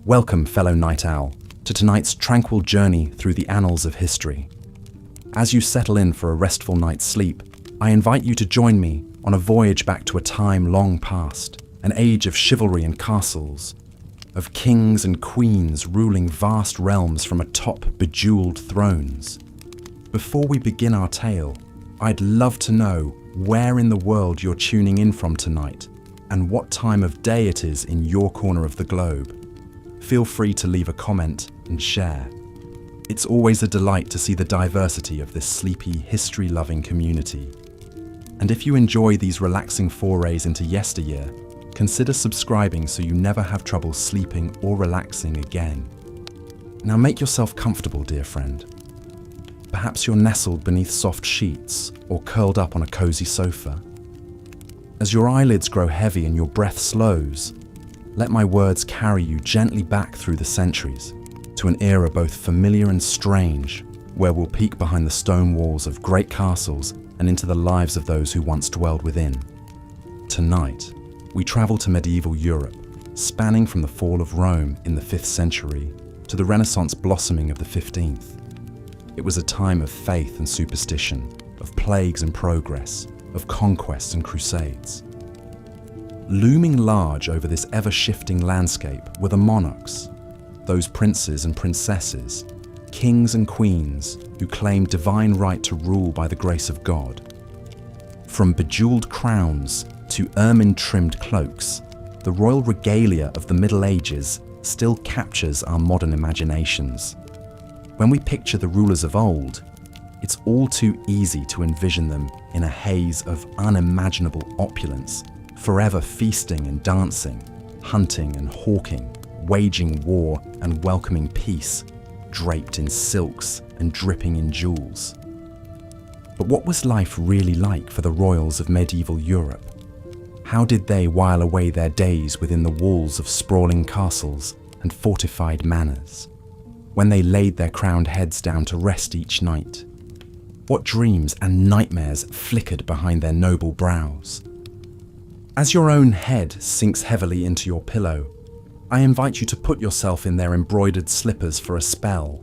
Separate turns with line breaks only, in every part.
Welcome, fellow night owl, to tonight's tranquil journey through the annals of history. As you settle in for a restful night's sleep, I invite you to join me on a voyage back to a time long past, an age of chivalry and castles, of kings and queens ruling vast realms from atop bejeweled thrones. Before we begin our tale, I'd love to know where in the world you're tuning in from tonight and what time of day it is in your corner of the globe. Feel free to leave a comment and share. It's always a delight to see the diversity of this sleepy, history-loving community. And if you enjoy these relaxing forays into yesteryear, consider subscribing so you never have trouble sleeping or relaxing again. Now make yourself comfortable, dear friend. Perhaps you're nestled beneath soft sheets or curled up on a cozy sofa. As your eyelids grow heavy and your breath slows, let my words carry you gently back through the centuries to an era both familiar and strange, where we'll peek behind the stone walls of great castles and into the lives of those who once dwelled within. Tonight, we travel to medieval Europe, spanning from the fall of Rome in the 5th century to the Renaissance blossoming of the 15th. It was a time of faith and superstition, of plagues and progress, of conquests and crusades. Looming large over this ever-shifting landscape were the monarchs, those princes and princesses, kings and queens who claimed divine right to rule by the grace of God. From bejeweled crowns to ermine-trimmed cloaks, the royal regalia of the Middle Ages still captures our modern imaginations. When we picture the rulers of old, it's all too easy to envision them in a haze of unimaginable opulence, forever feasting and dancing, hunting and hawking, waging war and welcoming peace, draped in silks and dripping in jewels. But what was life really like for the royals of medieval Europe? How did they while away their days within the walls of sprawling castles and fortified manors, when they laid their crowned heads down to rest each night? What dreams and nightmares flickered behind their noble brows? As your own head sinks heavily into your pillow, I invite you to put yourself in their embroidered slippers for a spell.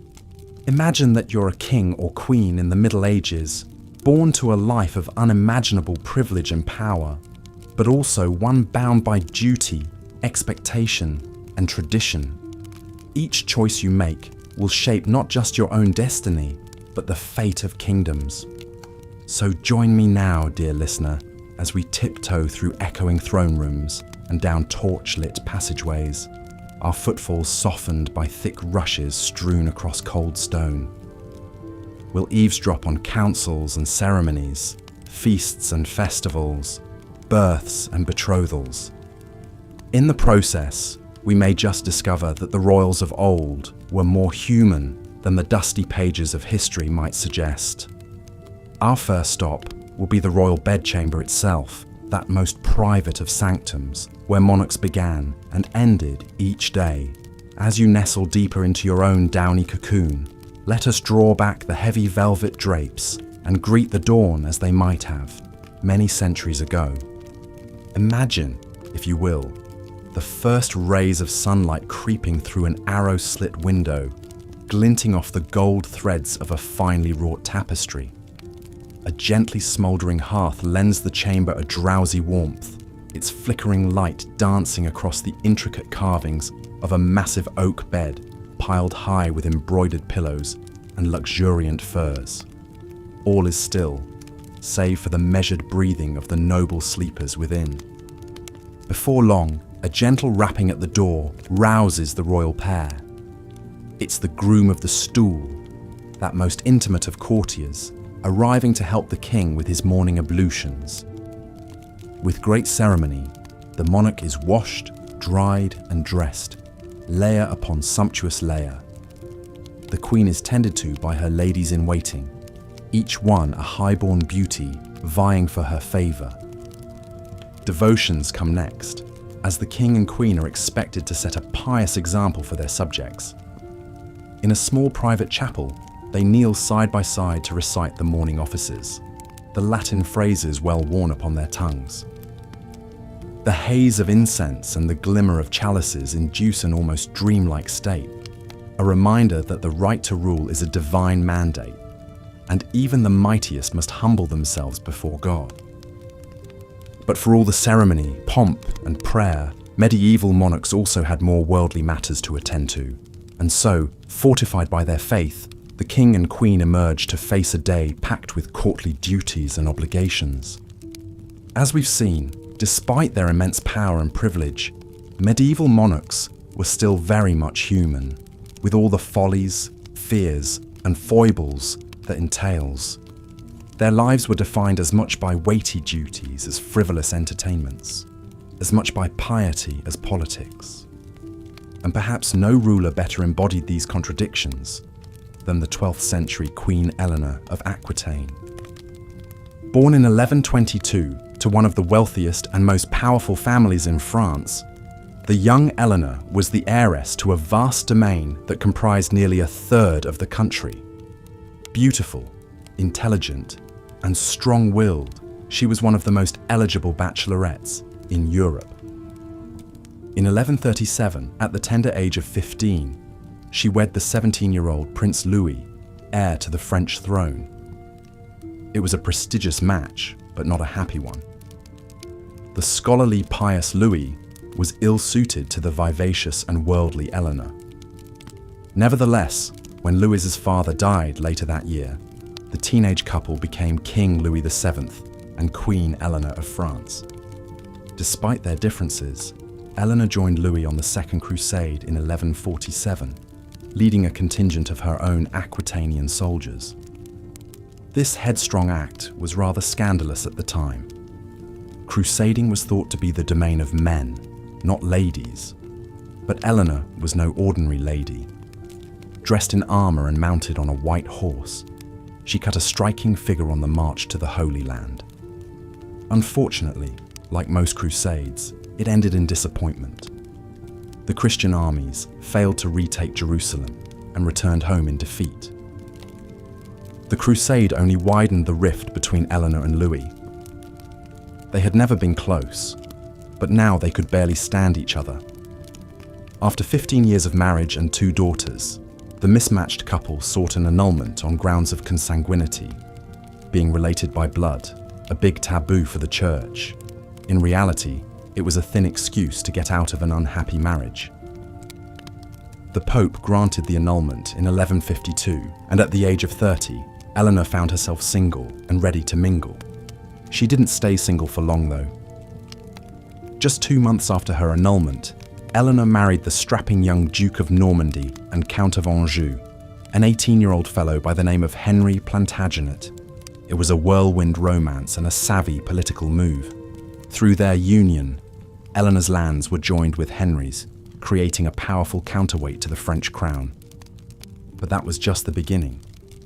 Imagine that you're a king or queen in the Middle Ages, born to a life of unimaginable privilege and power, but also one bound by duty, expectation, and tradition. Each choice you make will shape not just your own destiny, but the fate of kingdoms. So join me now, dear listener, as we tiptoe through echoing throne rooms and down torch-lit passageways, our footfalls softened by thick rushes strewn across cold stone. We'll eavesdrop on councils and ceremonies, feasts and festivals, births and betrothals. In the process, we may just discover that the royals of old were more human than the dusty pages of history might suggest. Our first stop will be the royal bedchamber itself, that most private of sanctums, where monarchs began and ended each day. As you nestle deeper into your own downy cocoon, let us draw back the heavy velvet drapes and greet the dawn as they might have, many centuries ago. Imagine, if you will, the first rays of sunlight creeping through an arrow-slit window, glinting off the gold threads of a finely wrought tapestry. A gently smouldering hearth lends the chamber a drowsy warmth, its flickering light dancing across the intricate carvings of a massive oak bed piled high with embroidered pillows and luxuriant furs. All is still, save for the measured breathing of the noble sleepers within. Before long, a gentle rapping at the door rouses the royal pair. It's the groom of the stool, that most intimate of courtiers, arriving to help the king with his morning ablutions. With great ceremony, the monarch is washed, dried, and dressed, layer upon sumptuous layer. The queen is tended to by her ladies-in-waiting, each one a high-born beauty vying for her favour. Devotions come next, as the king and queen are expected to set a pious example for their subjects. In a small private chapel, they kneel side by side to recite the morning offices, the Latin phrases well worn upon their tongues. The haze of incense and the glimmer of chalices induce an almost dreamlike state, a reminder that the right to rule is a divine mandate, and even the mightiest must humble themselves before God. But for all the ceremony, pomp, and prayer, medieval monarchs also had more worldly matters to attend to, and so, fortified by their faith, the king and queen emerged to face a day packed with courtly duties and obligations. As we've seen, despite their immense power and privilege, medieval monarchs were still very much human, with all the follies, fears, and foibles that entails. Their lives were defined as much by weighty duties as frivolous entertainments, as much by piety as politics. And perhaps no ruler better embodied these contradictions than the 12th century Queen Eleanor of Aquitaine. Born in 1122 to one of the wealthiest and most powerful families in France, the young Eleanor was the heiress to a vast domain that comprised nearly a third of the country. Beautiful, intelligent, and strong-willed, she was one of the most eligible bachelorettes in Europe. In 1137, at the tender age of 15, she wed the 17-year-old Prince Louis, heir to the French throne. It was a prestigious match, but not a happy one. The scholarly, pious Louis was ill-suited to the vivacious and worldly Eleanor. Nevertheless, when Louis's father died later that year, the teenage couple became King Louis VII and Queen Eleanor of France. Despite their differences, Eleanor joined Louis on the Second Crusade in 1147, leading a contingent of her own Aquitanian soldiers. This headstrong act was rather scandalous at the time. Crusading was thought to be the domain of men, not ladies. But Eleanor was no ordinary lady. Dressed in armor and mounted on a white horse, she cut a striking figure on the march to the Holy Land. Unfortunately, like most crusades, it ended in disappointment. The Christian armies failed to retake Jerusalem and returned home in defeat. The crusade only widened the rift between Eleanor and Louis. They had never been close, but now they could barely stand each other. After 15 years of marriage and 2 daughters, the mismatched couple sought an annulment on grounds of consanguinity, being related by blood, a big taboo for the church. In reality, it was a thin excuse to get out of an unhappy marriage. The Pope granted the annulment in 1152, and at the age of 30, Eleanor found herself single and ready to mingle. She didn't stay single for long though. Just 2 months after her annulment, Eleanor married the strapping young Duke of Normandy and Count of Anjou, an 18-year-old fellow by the name of Henry Plantagenet. It was a whirlwind romance and a savvy political move. Through their union, Eleanor's lands were joined with Henry's, creating a powerful counterweight to the French crown. But that was just the beginning.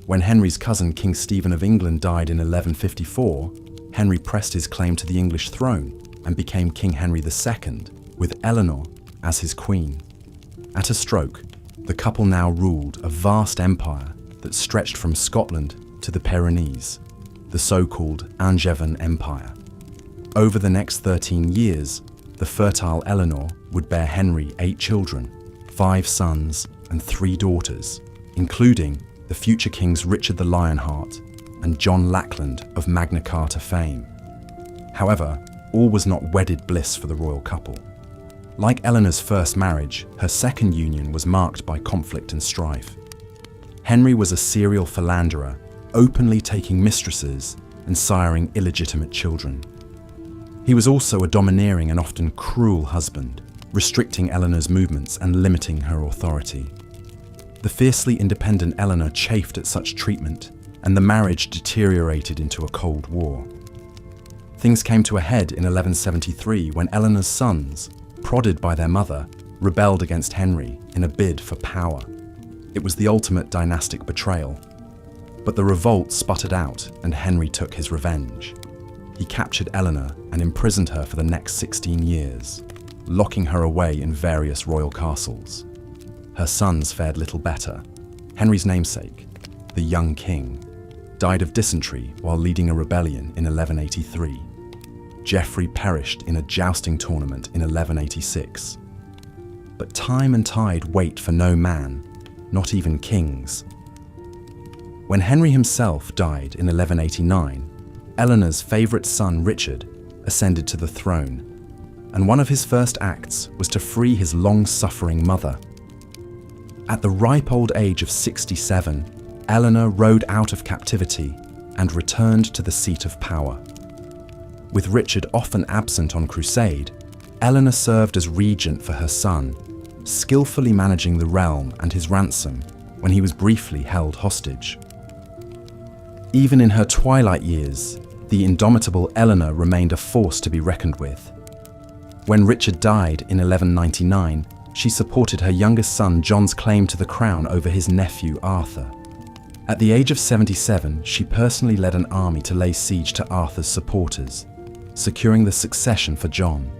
When Henry's cousin King Stephen of England died in 1154, Henry pressed his claim to the English throne and became King Henry II, with Eleanor as his queen. At a stroke, the couple now ruled a vast empire that stretched from Scotland to the Pyrenees, the so-called Angevin Empire. Over the next 13 years, the fertile Eleanor would bear Henry 8 children, 5 sons and 3 daughters, including the future kings Richard the Lionheart and John Lackland of Magna Carta fame. However, all was not wedded bliss for the royal couple. Like Eleanor's first marriage, her second union was marked by conflict and strife. Henry was a serial philanderer, openly taking mistresses and siring illegitimate children. He was also a domineering and often cruel husband, restricting Eleanor's movements and limiting her authority. The fiercely independent Eleanor chafed at such treatment, and the marriage deteriorated into a Cold War. Things came to a head in 1173 when Eleanor's sons, prodded by their mother, rebelled against Henry in a bid for power. It was the ultimate dynastic betrayal. But the revolt sputtered out and Henry took his revenge. He captured Eleanor and imprisoned her for the next 16 years, locking her away in various royal castles. Her sons fared little better. Henry's namesake, the young king, died of dysentery while leading a rebellion in 1183. Geoffrey perished in a jousting tournament in 1186. But time and tide wait for no man, not even kings. When Henry himself died in 1189, Eleanor's favourite son Richard ascended to the throne, and one of his first acts was to free his long-suffering mother. At the ripe old age of 67, Eleanor rode out of captivity and returned to the seat of power. With Richard often absent on crusade, Eleanor served as regent for her son, skillfully managing the realm and his ransom when he was briefly held hostage. Even in her twilight years, the indomitable Eleanor remained a force to be reckoned with. When Richard died in 1199, she supported her youngest son John's claim to the crown over his nephew Arthur. At the age of 77, she personally led an army to lay siege to Arthur's supporters, securing the succession for John.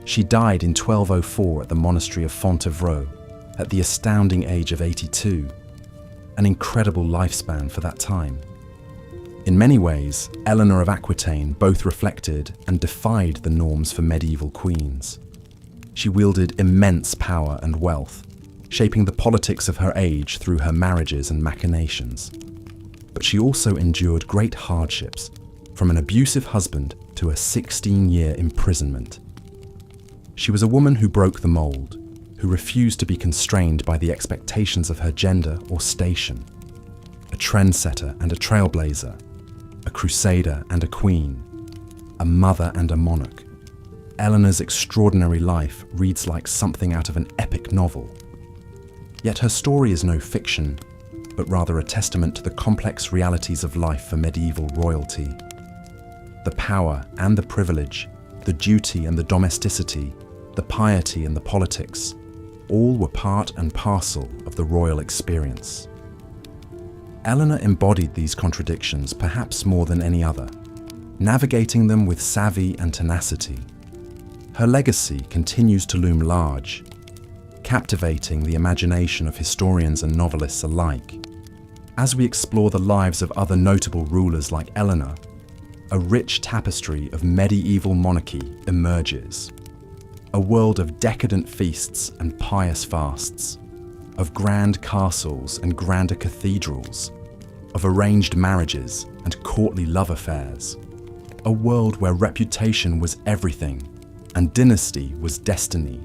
She died in 1204 at the monastery of Fontevraud, at the astounding age of 82, an incredible lifespan for that time. In many ways, Eleanor of Aquitaine both reflected and defied the norms for medieval queens. She wielded immense power and wealth, shaping the politics of her age through her marriages and machinations. But she also endured great hardships, from an abusive husband to a 16-year imprisonment. She was a woman who broke the mold, who refused to be constrained by the expectations of her gender or station. A trendsetter and a trailblazer, a crusader and a queen, a mother and a monarch. Eleanor's extraordinary life reads like something out of an epic novel. Yet her story is no fiction, but rather a testament to the complex realities of life for medieval royalty. The power and the privilege, the duty and the domesticity, the piety and the politics, all were part and parcel of the royal experience. Eleanor embodied these contradictions perhaps more than any other, navigating them with savvy and tenacity. Her legacy continues to loom large, captivating the imagination of historians and novelists alike. As we explore the lives of other notable rulers like Eleanor, a rich tapestry of medieval monarchy emerges. A world of decadent feasts and pious fasts, of grand castles and grander cathedrals, of arranged marriages and courtly love affairs. A world where reputation was everything and dynasty was destiny,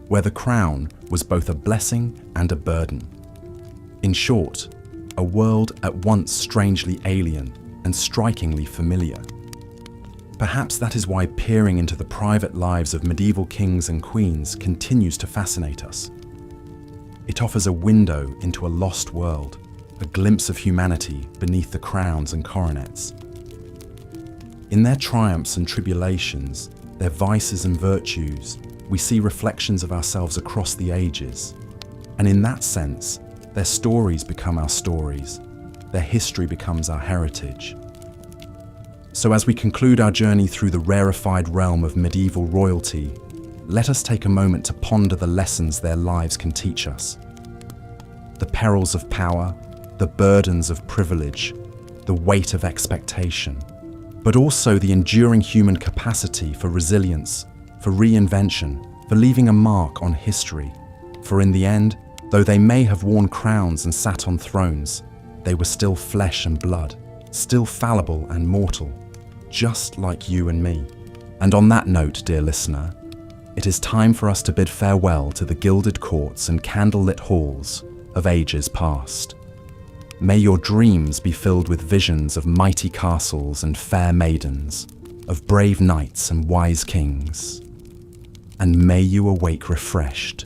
where the crown was both a blessing and a burden. In short, a world at once strangely alien and strikingly familiar. Perhaps that is why peering into the private lives of medieval kings and queens continues to fascinate us. It offers a window into a lost world, a glimpse of humanity beneath the crowns and coronets. In their triumphs and tribulations, their vices and virtues, we see reflections of ourselves across the ages. And in that sense, their stories become our stories, their history becomes our heritage. So as we conclude our journey through the rarefied realm of medieval royalty, let us take a moment to ponder the lessons their lives can teach us. The perils of power, the burdens of privilege, the weight of expectation, but also the enduring human capacity for resilience, for reinvention, for leaving a mark on history. For in the end, though they may have worn crowns and sat on thrones, they were still flesh and blood, still fallible and mortal, just like you and me. And on that note, dear listener, it is time for us to bid farewell to the gilded courts and candlelit halls of ages past. May your dreams be filled with visions of mighty castles and fair maidens, of brave knights and wise kings. And may you awake refreshed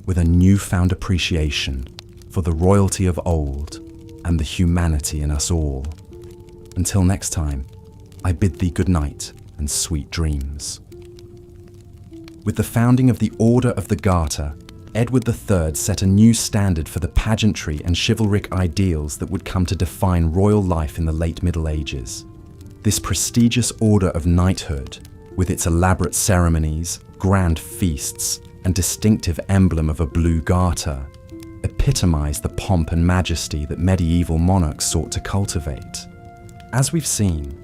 with a newfound appreciation for the royalty of old and the humanity in us all. Until next time, I bid thee good night and sweet dreams. With the founding of the Order of the Garter, Edward III set a new standard for the pageantry and chivalric ideals that would come to define royal life in the late Middle Ages. This prestigious order of knighthood, with its elaborate ceremonies, grand feasts, and distinctive emblem of a blue garter, epitomized the pomp and majesty that medieval monarchs sought to cultivate. As we've seen,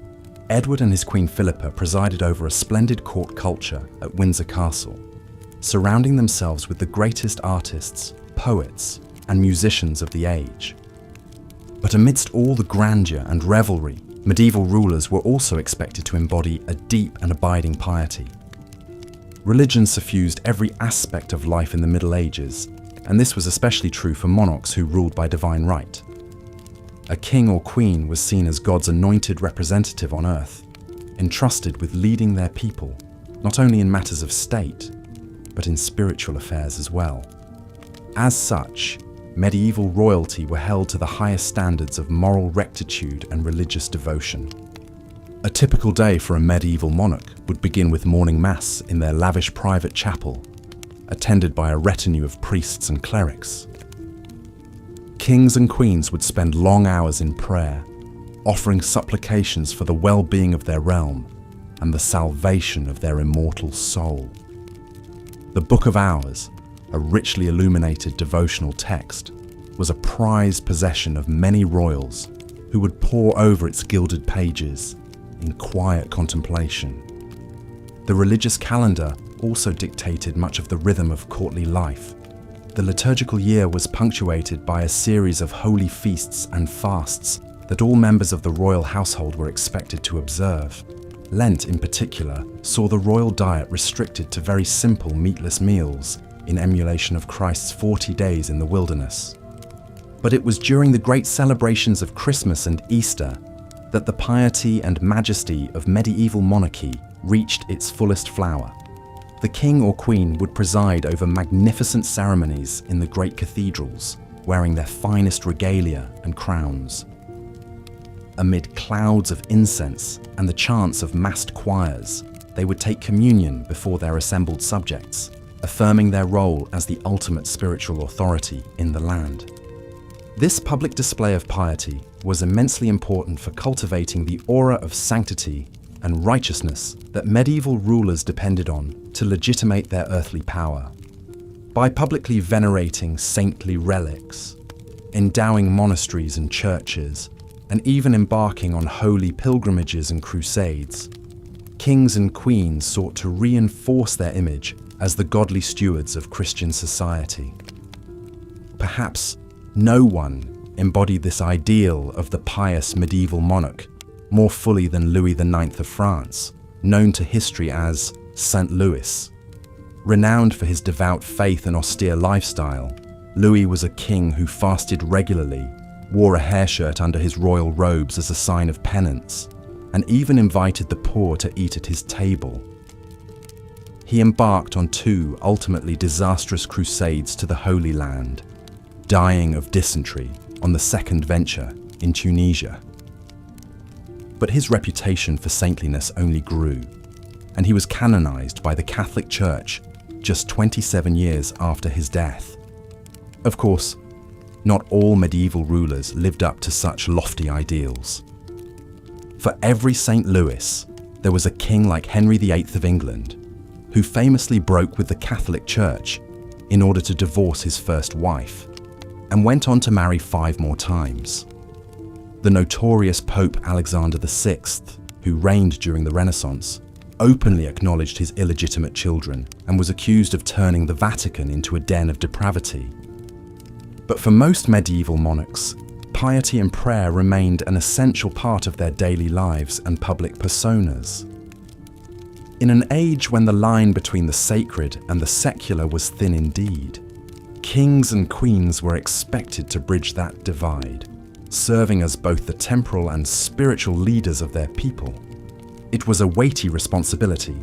Edward and his Queen Philippa presided over a splendid court culture at Windsor Castle, surrounding themselves with the greatest artists, poets, and musicians of the age. But amidst all the grandeur and revelry, medieval rulers were also expected to embody a deep and abiding piety. Religion suffused every aspect of life in the Middle Ages, and this was especially true for monarchs who ruled by divine right. A king or queen was seen as God's anointed representative on earth, entrusted with leading their people, not only in matters of state, but in spiritual affairs as well. As such, medieval royalty were held to the highest standards of moral rectitude and religious devotion. A typical day for a medieval monarch would begin with morning mass in their lavish private chapel, attended by a retinue of priests and clerics. Kings and queens would spend long hours in prayer, offering supplications for the well-being of their realm and the salvation of their immortal soul. The Book of Hours, a richly illuminated devotional text, was a prized possession of many royals who would pore over its gilded pages in quiet contemplation. The religious calendar also dictated much of the rhythm of courtly life. The liturgical year was punctuated by a series of holy feasts and fasts that all members of the royal household were expected to observe. Lent, in particular, saw the royal diet restricted to very simple meatless meals in emulation of Christ's 40 days in the wilderness. But it was during the great celebrations of Christmas and Easter that the piety and majesty of medieval monarchy reached its fullest flower. The king or queen would preside over magnificent ceremonies in the great cathedrals, wearing their finest regalia and crowns. Amid clouds of incense and the chants of massed choirs, they would take communion before their assembled subjects, affirming their role as the ultimate spiritual authority in the land. This public display of piety was immensely important for cultivating the aura of sanctity and righteousness that medieval rulers depended on to legitimate their earthly power. By publicly venerating saintly relics, endowing monasteries and churches, and even embarking on holy pilgrimages and crusades, kings and queens sought to reinforce their image as the godly stewards of Christian society. Perhaps no one embodied this ideal of the pious medieval monarch more fully than Louis IX of France, known to history as Saint Louis. Renowned for his devout faith and austere lifestyle, Louis was a king who fasted regularly, wore a hair shirt under his royal robes as a sign of penance, and even invited the poor to eat at his table. He embarked on 2 ultimately disastrous crusades to the Holy Land, dying of dysentery on the second venture in Tunisia. But his reputation for saintliness only grew, and he was canonized by the Catholic Church just 27 years after his death. Of course, not all medieval rulers lived up to such lofty ideals. For every St. Louis, there was a king like Henry VIII of England, who famously broke with the Catholic Church in order to divorce his first wife, and went on to marry 5 more times. The notorious Pope Alexander VI, who reigned during the Renaissance, openly acknowledged his illegitimate children and was accused of turning the Vatican into a den of depravity. But for most medieval monarchs, piety and prayer remained an essential part of their daily lives and public personas. In an age when the line between the sacred and the secular was thin indeed, kings and queens were expected to bridge that divide, serving as both the temporal and spiritual leaders of their people. It was a weighty responsibility,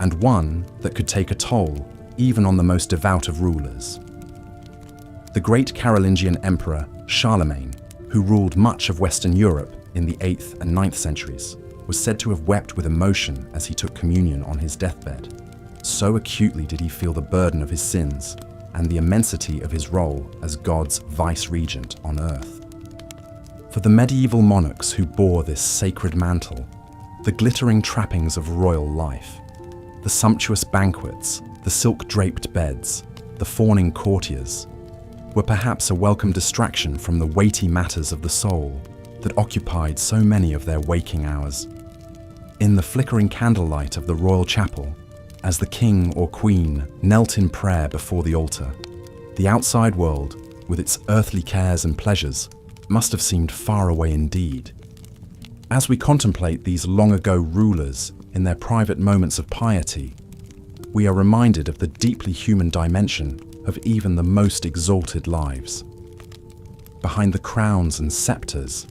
and one that could take a toll even on the most devout of rulers. The great Carolingian emperor Charlemagne, who ruled much of Western Europe in the 8th and 9th centuries, was said to have wept with emotion as he took communion on his deathbed. So acutely did he feel the burden of his sins and the immensity of his role as God's vice-regent on earth. For the medieval monarchs who bore this sacred mantle, the glittering trappings of royal life, the sumptuous banquets, the silk-draped beds, the fawning courtiers, were perhaps a welcome distraction from the weighty matters of the soul that occupied so many of their waking hours. In the flickering candlelight of the royal chapel, as the king or queen knelt in prayer before the altar, the outside world, with its earthly cares and pleasures, must have seemed far away indeed. As we contemplate these long-ago rulers in their private moments of piety, we are reminded of the deeply human dimension of even the most exalted lives. Behind the crowns and scepters,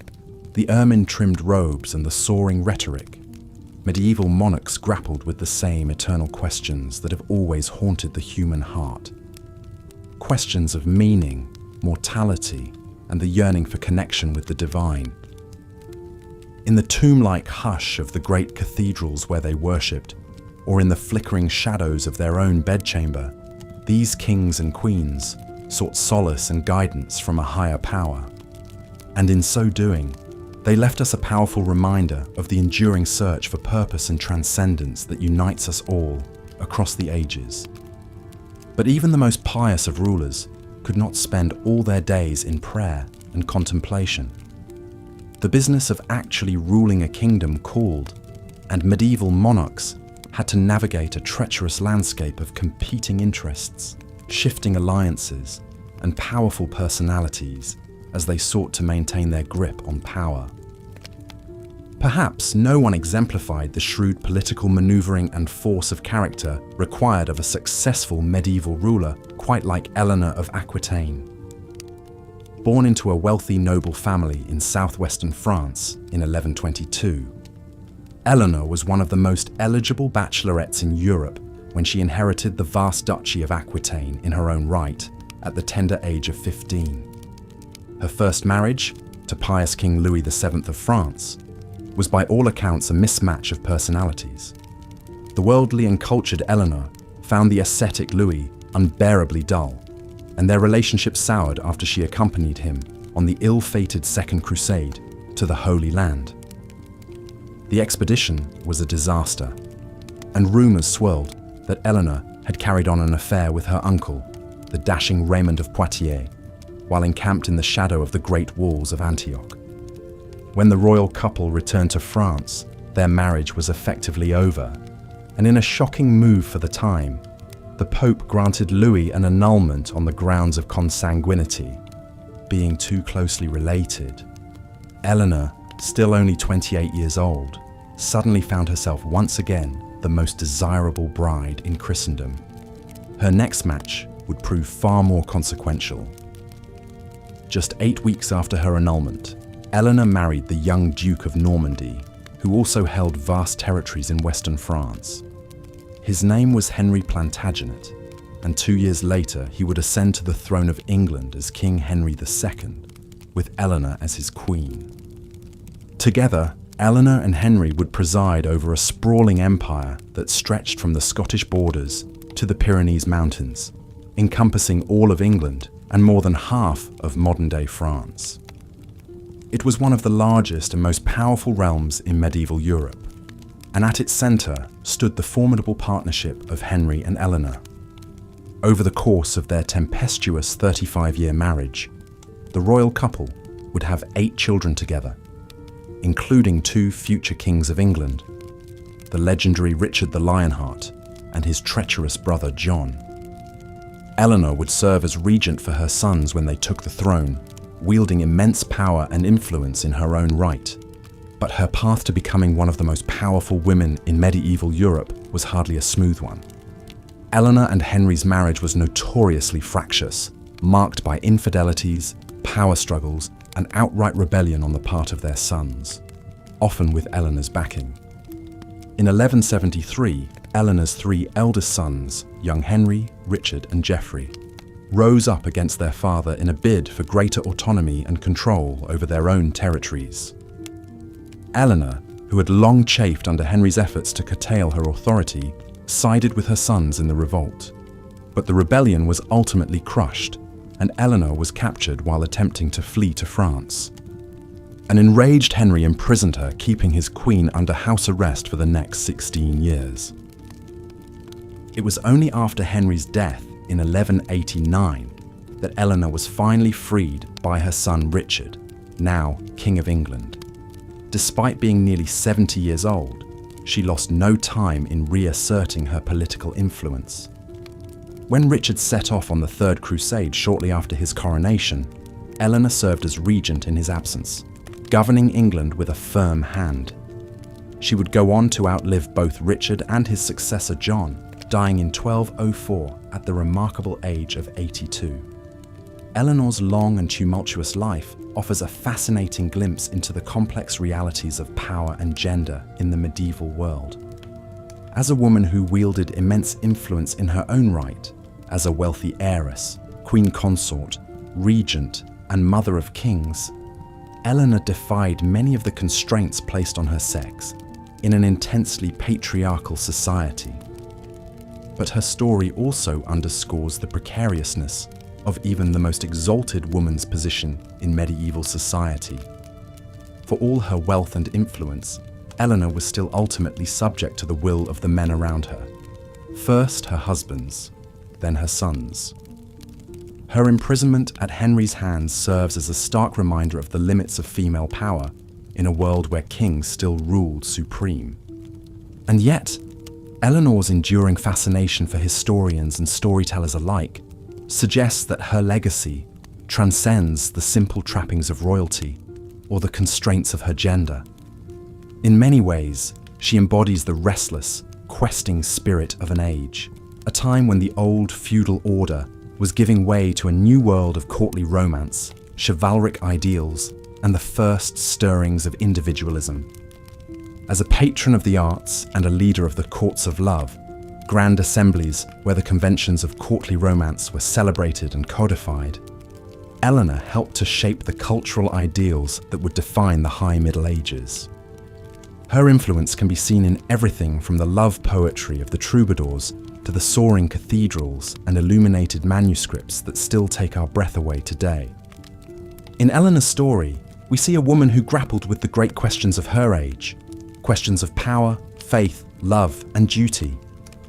the ermine-trimmed robes and the soaring rhetoric, medieval monarchs grappled with the same eternal questions that have always haunted the human heart. Questions of meaning, mortality, and the yearning for connection with the divine. In the tomb-like hush of the great cathedrals where they worshipped, or in the flickering shadows of their own bedchamber, these kings and queens sought solace and guidance from a higher power. And in so doing, they left us a powerful reminder of the enduring search for purpose and transcendence that unites us all across the ages. But even the most pious of rulers could not spend all their days in prayer and contemplation. The business of actually ruling a kingdom called, and medieval monarchs had to navigate a treacherous landscape of competing interests, shifting alliances, and powerful personalities as they sought to maintain their grip on power. Perhaps no one exemplified the shrewd political maneuvering and force of character required of a successful medieval ruler quite like Eleanor of Aquitaine. Born into a wealthy noble family in southwestern France in 1122, Eleanor was one of the most eligible bachelorettes in Europe when she inherited the vast duchy of Aquitaine in her own right at the tender age of 15. Her first marriage, to pious King Louis VII of France, was by all accounts a mismatch of personalities. The worldly and cultured Eleanor found the ascetic Louis unbearably dull, and their relationship soured after she accompanied him on the ill-fated Second Crusade to the Holy Land. The expedition was a disaster, and rumours swirled that Eleanor had carried on an affair with her uncle, the dashing Raymond of Poitiers, while encamped in the shadow of the great walls of Antioch. When the royal couple returned to France, their marriage was effectively over, and in a shocking move for the time, the Pope granted Louis an annulment on the grounds of consanguinity, being too closely related. Eleanor, still only 28 years old, suddenly found herself once again the most desirable bride in Christendom. Her next match would prove far more consequential. Just 8 weeks after her annulment, Eleanor married the young Duke of Normandy, who also held vast territories in western France. His name was Henry Plantagenet, and 2 years later he would ascend to the throne of England as King Henry II, with Eleanor as his queen. Together, Eleanor and Henry would preside over a sprawling empire that stretched from the Scottish borders to the Pyrenees Mountains, encompassing all of England and more than half of modern-day France. It was one of the largest and most powerful realms in medieval Europe, and at its centre stood the formidable partnership of Henry and Eleanor. Over the course of their tempestuous 35-year marriage, the royal couple would have 8 children together, including 2 future kings of England, the legendary Richard the Lionheart and his treacherous brother John. Eleanor would serve as regent for her sons when they took the throne, wielding immense power and influence in her own right. But her path to becoming one of the most powerful women in medieval Europe was hardly a smooth one. Eleanor and Henry's marriage was notoriously fractious, marked by infidelities, power struggles, and outright rebellion on the part of their sons, often with Eleanor's backing. In 1173, Eleanor's 3 eldest sons, young Henry, Richard, and Geoffrey, rose up against their father in a bid for greater autonomy and control over their own territories. Eleanor, who had long chafed under Henry's efforts to curtail her authority, sided with her sons in the revolt. But the rebellion was ultimately crushed, and Eleanor was captured while attempting to flee to France. An enraged Henry imprisoned her, keeping his queen under house arrest for the next 16 years. It was only after Henry's death in 1189 that Eleanor was finally freed by her son Richard, now King of England. Despite being nearly 70 years old, she lost no time in reasserting her political influence. When Richard set off on the Third Crusade shortly after his coronation, Eleanor served as regent in his absence, governing England with a firm hand. She would go on to outlive both Richard and his successor John, dying in 1204 at the remarkable age of 82. Eleanor's long and tumultuous life offers a fascinating glimpse into the complex realities of power and gender in the medieval world. As a woman who wielded immense influence in her own right, as a wealthy heiress, queen consort, regent, and mother of kings, Eleanor defied many of the constraints placed on her sex in an intensely patriarchal society. But her story also underscores the precariousness of even the most exalted woman's position in medieval society. For all her wealth and influence, Eleanor was still ultimately subject to the will of the men around her. First her husband's, then her son's. Her imprisonment at Henry's hands serves as a stark reminder of the limits of female power in a world where kings still ruled supreme. And yet, Eleanor's enduring fascination for historians and storytellers alike suggests that her legacy transcends the simple trappings of royalty or the constraints of her gender. In many ways, she embodies the restless, questing spirit of an age, a time when the old feudal order was giving way to a new world of courtly romance, chivalric ideals, and the first stirrings of individualism. As a patron of the arts and a leader of the courts of love, grand assemblies where the conventions of courtly romance were celebrated and codified, Eleanor helped to shape the cultural ideals that would define the High Middle Ages. Her influence can be seen in everything from the love poetry of the troubadours to the soaring cathedrals and illuminated manuscripts that still take our breath away today. In Eleanor's story, we see a woman who grappled with the great questions of her age, questions of power, faith, love, and duty,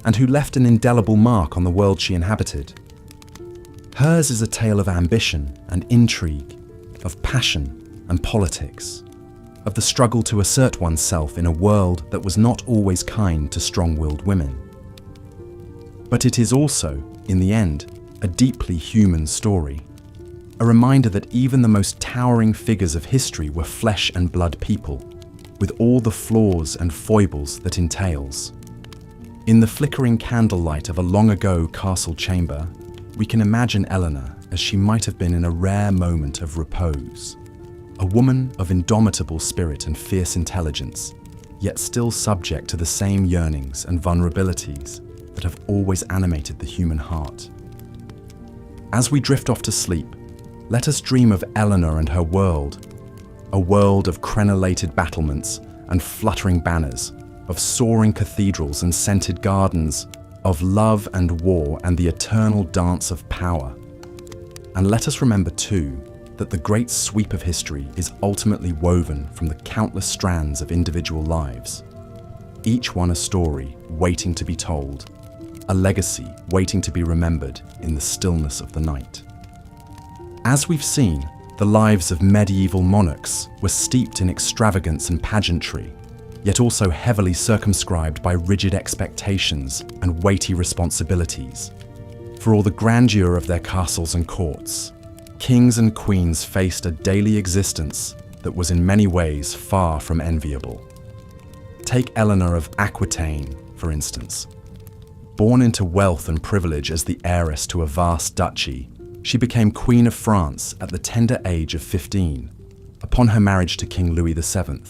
and who left an indelible mark on the world she inhabited. Hers is a tale of ambition and intrigue, of passion and politics, of the struggle to assert oneself in a world that was not always kind to strong-willed women. But it is also, in the end, a deeply human story, a reminder that even the most towering figures of history were flesh and blood people, with all the flaws and foibles that entails. In the flickering candlelight of a long-ago castle chamber, we can imagine Eleanor as she might have been in a rare moment of repose, a woman of indomitable spirit and fierce intelligence, yet still subject to the same yearnings and vulnerabilities that have always animated the human heart. As we drift off to sleep, let us dream of Eleanor and her world, a world of crenellated battlements and fluttering banners, of soaring cathedrals and scented gardens, of love and war and the eternal dance of power. And let us remember too that the great sweep of history is ultimately woven from the countless strands of individual lives, each one a story waiting to be told, a legacy waiting to be remembered in the stillness of the night. As we've seen, the lives of medieval monarchs were steeped in extravagance and pageantry, yet also heavily circumscribed by rigid expectations and weighty responsibilities. For all the grandeur of their castles and courts, kings and queens faced a daily existence that was in many ways far from enviable. Take Eleanor of Aquitaine, for instance. Born into wealth and privilege as the heiress to a vast duchy, she became Queen of France at the tender age of 15, upon her marriage to King Louis VII.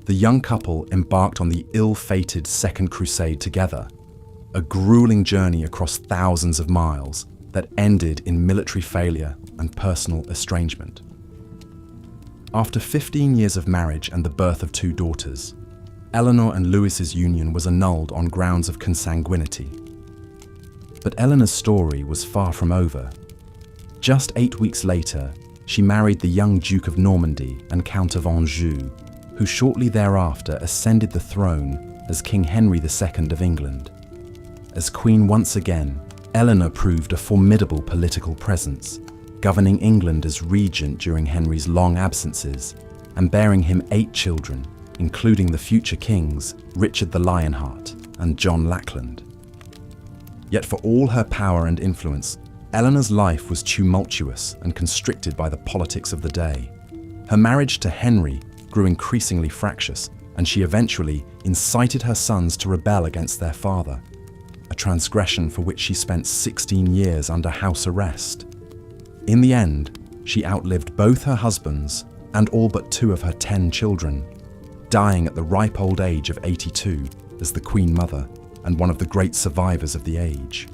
The young couple embarked on the ill-fated Second Crusade together, a grueling journey across thousands of miles that ended in military failure and personal estrangement. After 15 years of marriage and the birth of 2 daughters, Eleanor and Louis's union was annulled on grounds of consanguinity. But Eleanor's story was far from over. Just 8 weeks later, she married the young Duke of Normandy and Count of Anjou, who shortly thereafter ascended the throne as King Henry II of England. As Queen once again, Eleanor proved a formidable political presence, governing England as regent during Henry's long absences and bearing him 8 children, including the future kings Richard the Lionheart and John Lackland. Yet for all her power and influence, Eleanor's life was tumultuous and constricted by the politics of the day. Her marriage to Henry grew increasingly fractious, and she eventually incited her sons to rebel against their father, a transgression for which she spent 16 years under house arrest. In the end, she outlived both her husbands and all but 2 of her 10 children, dying at the ripe old age of 82 as the Queen Mother and one of the great survivors of the age.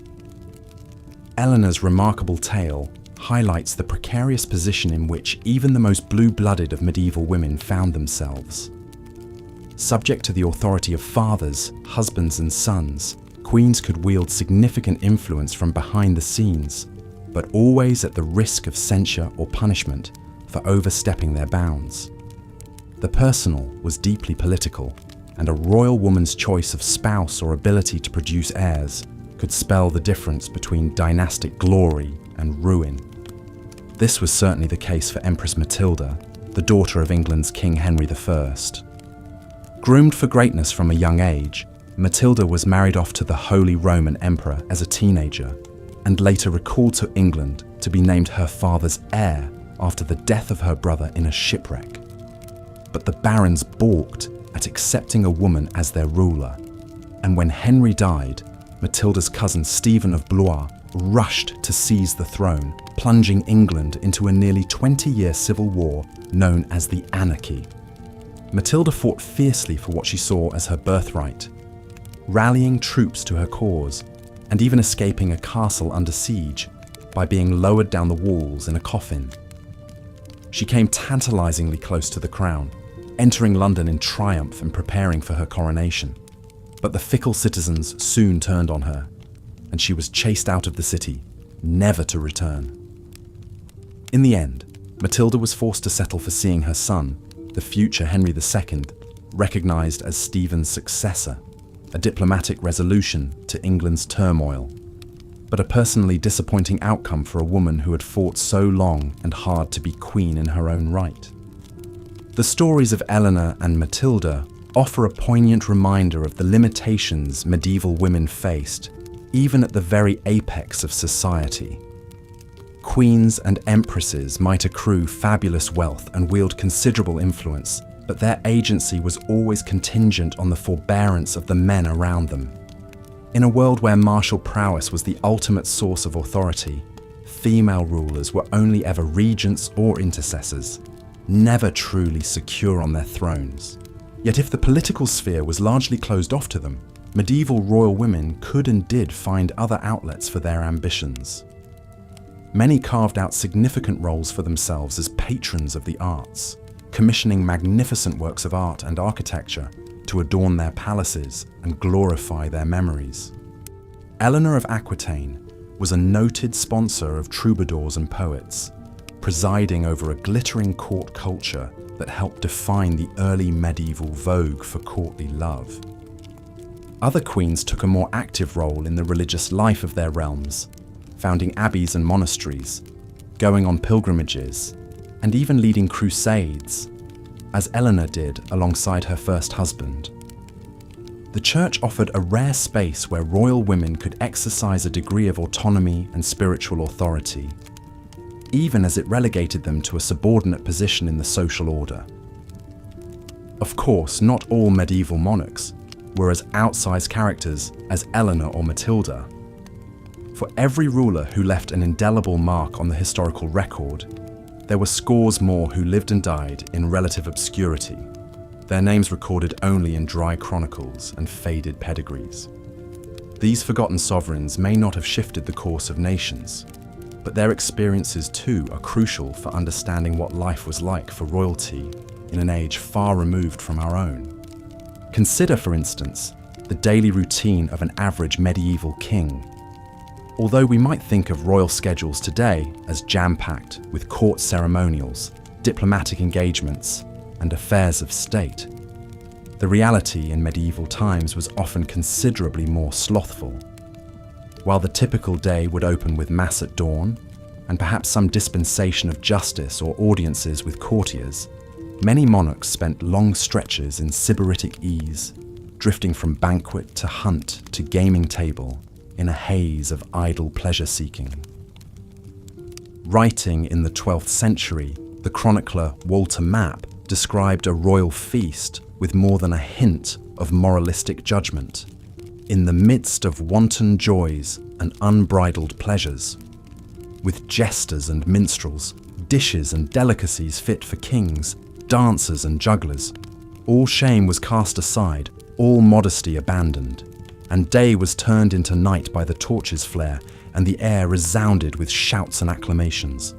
Eleanor's remarkable tale highlights the precarious position in which even the most blue-blooded of medieval women found themselves. Subject to the authority of fathers, husbands and sons, queens could wield significant influence from behind the scenes, but always at the risk of censure or punishment for overstepping their bounds. The personal was deeply political, and a royal woman's choice of spouse or ability to produce heirs could spell the difference between dynastic glory and ruin. This was certainly the case for Empress Matilda, the daughter of England's King Henry I. Groomed for greatness from a young age, Matilda was married off to the Holy Roman Emperor as a teenager, and later recalled to England to be named her father's heir after the death of her brother in a shipwreck. But the barons balked at accepting a woman as their ruler, and when Henry died, Matilda's cousin Stephen of Blois rushed to seize the throne, plunging England into a nearly 20-year civil war known as the Anarchy. Matilda fought fiercely for what she saw as her birthright, rallying troops to her cause, and even escaping a castle under siege by being lowered down the walls in a coffin. She came tantalizingly close to the crown, entering London in triumph and preparing for her coronation. But the fickle citizens soon turned on her, and she was chased out of the city, never to return. In the end, Matilda was forced to settle for seeing her son, the future Henry II, recognised as Stephen's successor, a diplomatic resolution to England's turmoil, but a personally disappointing outcome for a woman who had fought so long and hard to be queen in her own right. The stories of Eleanor and Matilda offer a poignant reminder of the limitations medieval women faced, even at the very apex of society. Queens and empresses might accrue fabulous wealth and wield considerable influence, but their agency was always contingent on the forbearance of the men around them. In a world where martial prowess was the ultimate source of authority, female rulers were only ever regents or intercessors, never truly secure on their thrones. Yet if the political sphere was largely closed off to them, medieval royal women could and did find other outlets for their ambitions. Many carved out significant roles for themselves as patrons of the arts, commissioning magnificent works of art and architecture to adorn their palaces and glorify their memories. Eleanor of Aquitaine was a noted sponsor of troubadours and poets, presiding over a glittering court culture that helped define the early medieval vogue for courtly love. Other queens took a more active role in the religious life of their realms, founding abbeys and monasteries, going on pilgrimages, and even leading crusades, as Eleanor did alongside her first husband. The church offered a rare space where royal women could exercise a degree of autonomy and spiritual authority, even as it relegated them to a subordinate position in the social order. Of course, not all medieval monarchs were as outsized characters as Eleanor or Matilda. For every ruler who left an indelible mark on the historical record, there were scores more who lived and died in relative obscurity, their names recorded only in dry chronicles and faded pedigrees. These forgotten sovereigns may not have shifted the course of nations, but their experiences too are crucial for understanding what life was like for royalty in an age far removed from our own. Consider, for instance, the daily routine of an average medieval king. Although we might think of royal schedules today as jam-packed with court ceremonials, diplomatic engagements, and affairs of state, the reality in medieval times was often considerably more slothful. While the typical day would open with mass at dawn, and perhaps some dispensation of justice or audiences with courtiers, Many monarchs spent long stretches in sybaritic ease, drifting from banquet to hunt to gaming table in a haze of idle pleasure-seeking. Writing in the 12th century, the chronicler Walter Map described a royal feast with more than a hint of moralistic judgment. In the midst of wanton joys and unbridled pleasures, with jesters and minstrels, dishes and delicacies fit for kings, dancers and jugglers, all shame was cast aside, all modesty abandoned, and day was turned into night by the torches' flare, and the air resounded with shouts and acclamations.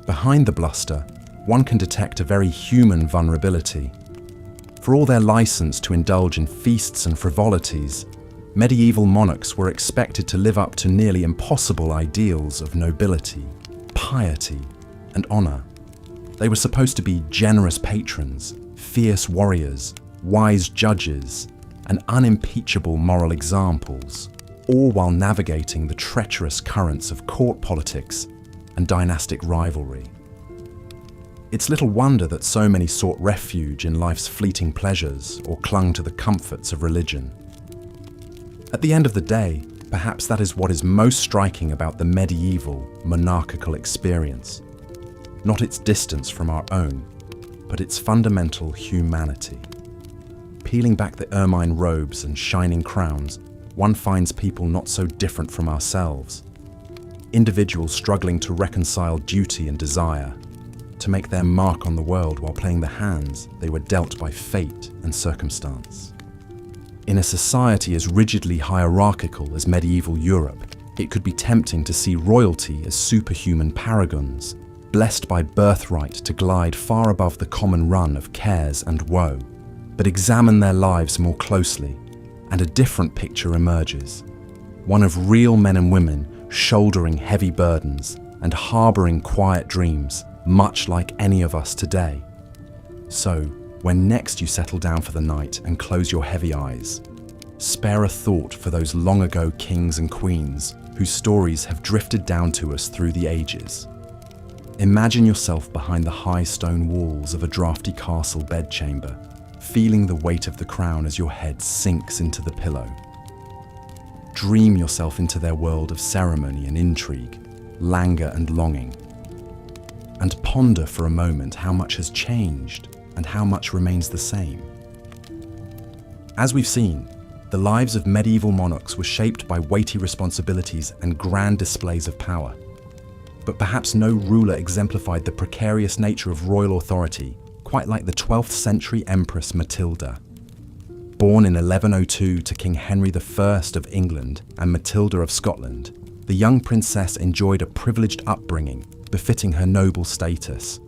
Behind the bluster, one can detect a very human vulnerability. For all their license to indulge in feasts and frivolities, medieval monarchs were expected to live up to nearly impossible ideals of nobility, piety, and honor. They were supposed to be generous patrons, fierce warriors, wise judges, and unimpeachable moral examples, all while navigating the treacherous currents of court politics and dynastic rivalry. It's little wonder that so many sought refuge in life's fleeting pleasures or clung to the comforts of religion. At the end of the day, perhaps that is what is most striking about the medieval monarchical experience. Not its distance from our own, but its fundamental humanity. Peeling back the ermine robes and shining crowns, one finds people not so different from ourselves. Individuals struggling to reconcile duty and desire, to make their mark on the world while playing the hands they were dealt by fate and circumstance. In a society as rigidly hierarchical as medieval Europe, it could be tempting to see royalty as superhuman paragons, blessed by birthright to glide far above the common run of cares and woe. But examine their lives more closely, and a different picture emerges. One of real men and women shouldering heavy burdens and harboring quiet dreams, much like any of us today. So, when next you settle down for the night and close your heavy eyes, spare a thought for those long ago kings and queens whose stories have drifted down to us through the ages. Imagine yourself behind the high stone walls of a draughty castle bedchamber, feeling the weight of the crown as your head sinks into the pillow. Dream yourself into their world of ceremony and intrigue, languor and longing, and ponder for a moment how much has changed and how much remains the same. As we've seen, the lives of medieval monarchs were shaped by weighty responsibilities and grand displays of power. But perhaps no ruler exemplified the precarious nature of royal authority quite like the 12th century Empress Matilda. Born in 1102 to King Henry I of England and Matilda of Scotland, the young princess enjoyed a privileged upbringing befitting her noble status.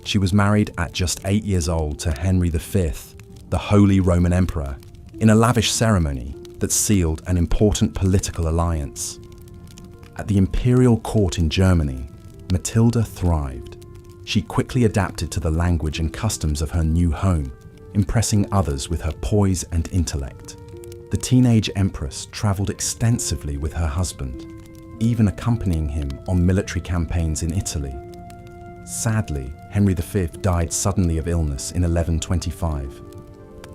She was married at just 8 years old to Henry V, the Holy Roman Emperor, in a lavish ceremony that sealed an important political alliance. At the imperial court in Germany, Matilda thrived. She quickly adapted to the language and customs of her new home, impressing others with her poise and intellect. The teenage empress traveled extensively with her husband, even accompanying him on military campaigns in Italy. Sadly, Henry V died suddenly of illness in 1125,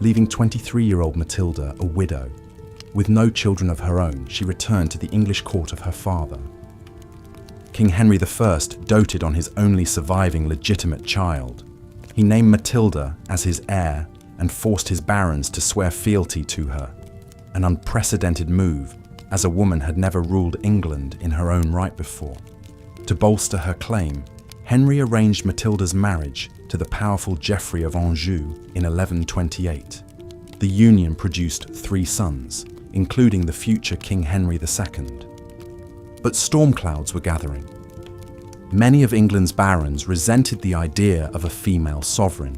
leaving 23-year-old Matilda a widow. With no children of her own, she returned to the English court of her father. King Henry I doted on his only surviving legitimate child. He named Matilda as his heir and forced his barons to swear fealty to her, an unprecedented move, as a woman had never ruled England in her own right before. To bolster her claim, Henry arranged Matilda's marriage to the powerful Geoffrey of Anjou in 1128. The union produced 3 sons, including the future King Henry II. But storm clouds were gathering. Many of England's barons resented the idea of a female sovereign,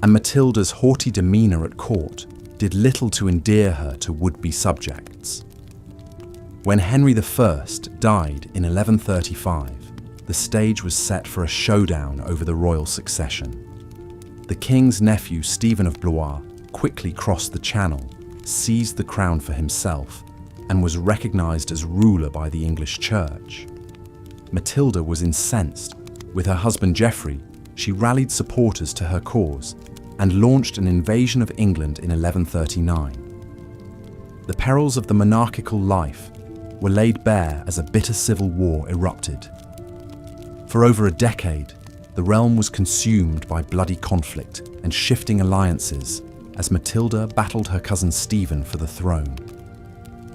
and Matilda's haughty demeanour at court did little to endear her to would-be subjects. When Henry I died in 1135, the stage was set for a showdown over the royal succession. The king's nephew Stephen of Blois quickly crossed the channel, seized the crown for himself, and was recognised as ruler by the English church. Matilda was incensed, with her husband Geoffrey she rallied supporters to her cause and launched an invasion of England in 1139. The perils of the monarchical life were laid bare as a bitter civil war erupted. For over a decade, the realm was consumed by bloody conflict and shifting alliances as Matilda battled her cousin Stephen for the throne.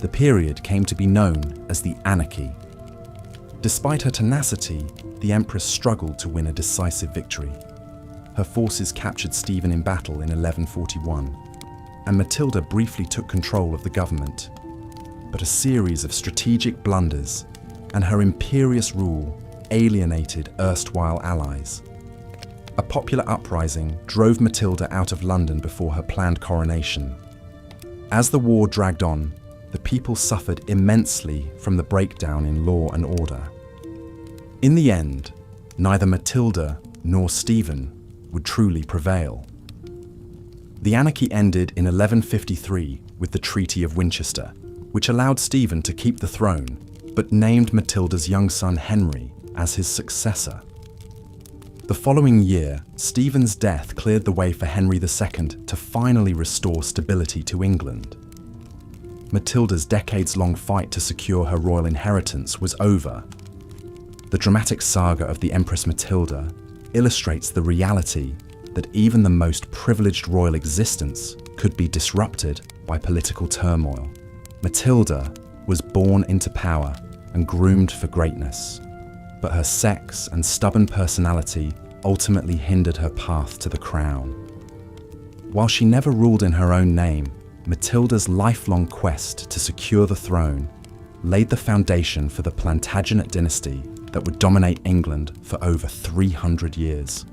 The period came to be known as the Anarchy. Despite her tenacity, the Empress struggled to win a decisive victory. Her forces captured Stephen in battle in 1141, and Matilda briefly took control of the government. But a series of strategic blunders and her imperious rule alienated erstwhile allies. A popular uprising drove Matilda out of London before her planned coronation. As the war dragged on, the people suffered immensely from the breakdown in law and order. In the end, neither Matilda nor Stephen would truly prevail. The anarchy ended in 1153 with the Treaty of Winchester, which allowed Stephen to keep the throne, but named Matilda's young son Henry as his successor. The following year, Stephen's death cleared the way for Henry II to finally restore stability to England. Matilda's decades-long fight to secure her royal inheritance was over. The dramatic saga of the Empress Matilda illustrates the reality that even the most privileged royal existence could be disrupted by political turmoil. Matilda was born into power and groomed for greatness, but her sex and stubborn personality ultimately hindered her path to the crown. While she never ruled in her own name, Matilda's lifelong quest to secure the throne laid the foundation for the Plantagenet dynasty that would dominate England for over 300 years.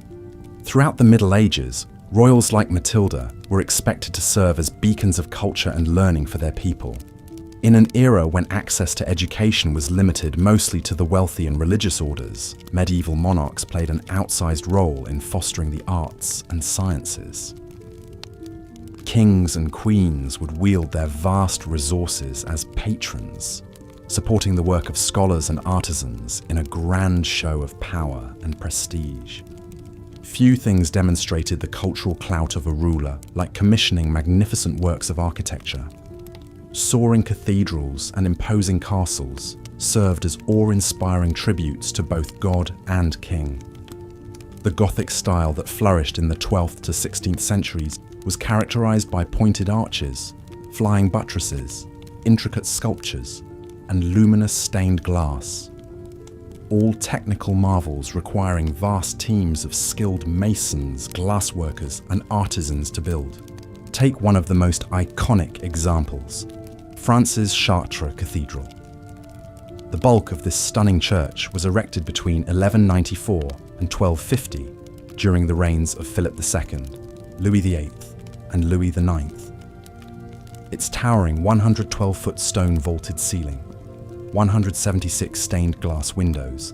Throughout the Middle Ages, royals like Matilda were expected to serve as beacons of culture and learning for their people. In an era when access to education was limited mostly to the wealthy and religious orders, medieval monarchs played an outsized role in fostering the arts and sciences. Kings and queens would wield their vast resources as patrons, supporting the work of scholars and artisans in a grand show of power and prestige. Few things demonstrated the cultural clout of a ruler like commissioning magnificent works of architecture. Soaring cathedrals and imposing castles served as awe-inspiring tributes to both God and king. The Gothic style that flourished in the 12th to 16th centuries was characterized by pointed arches, flying buttresses, intricate sculptures, and luminous stained glass. All technical marvels requiring vast teams of skilled masons, glassworkers, and artisans to build. Take one of the most iconic examples, France's Chartres Cathedral. The bulk of this stunning church was erected between 1194 and 1250 during the reigns of Philip II, Louis VIII, and Louis IX. Its towering 112-foot stone vaulted ceiling, 176 stained glass windows,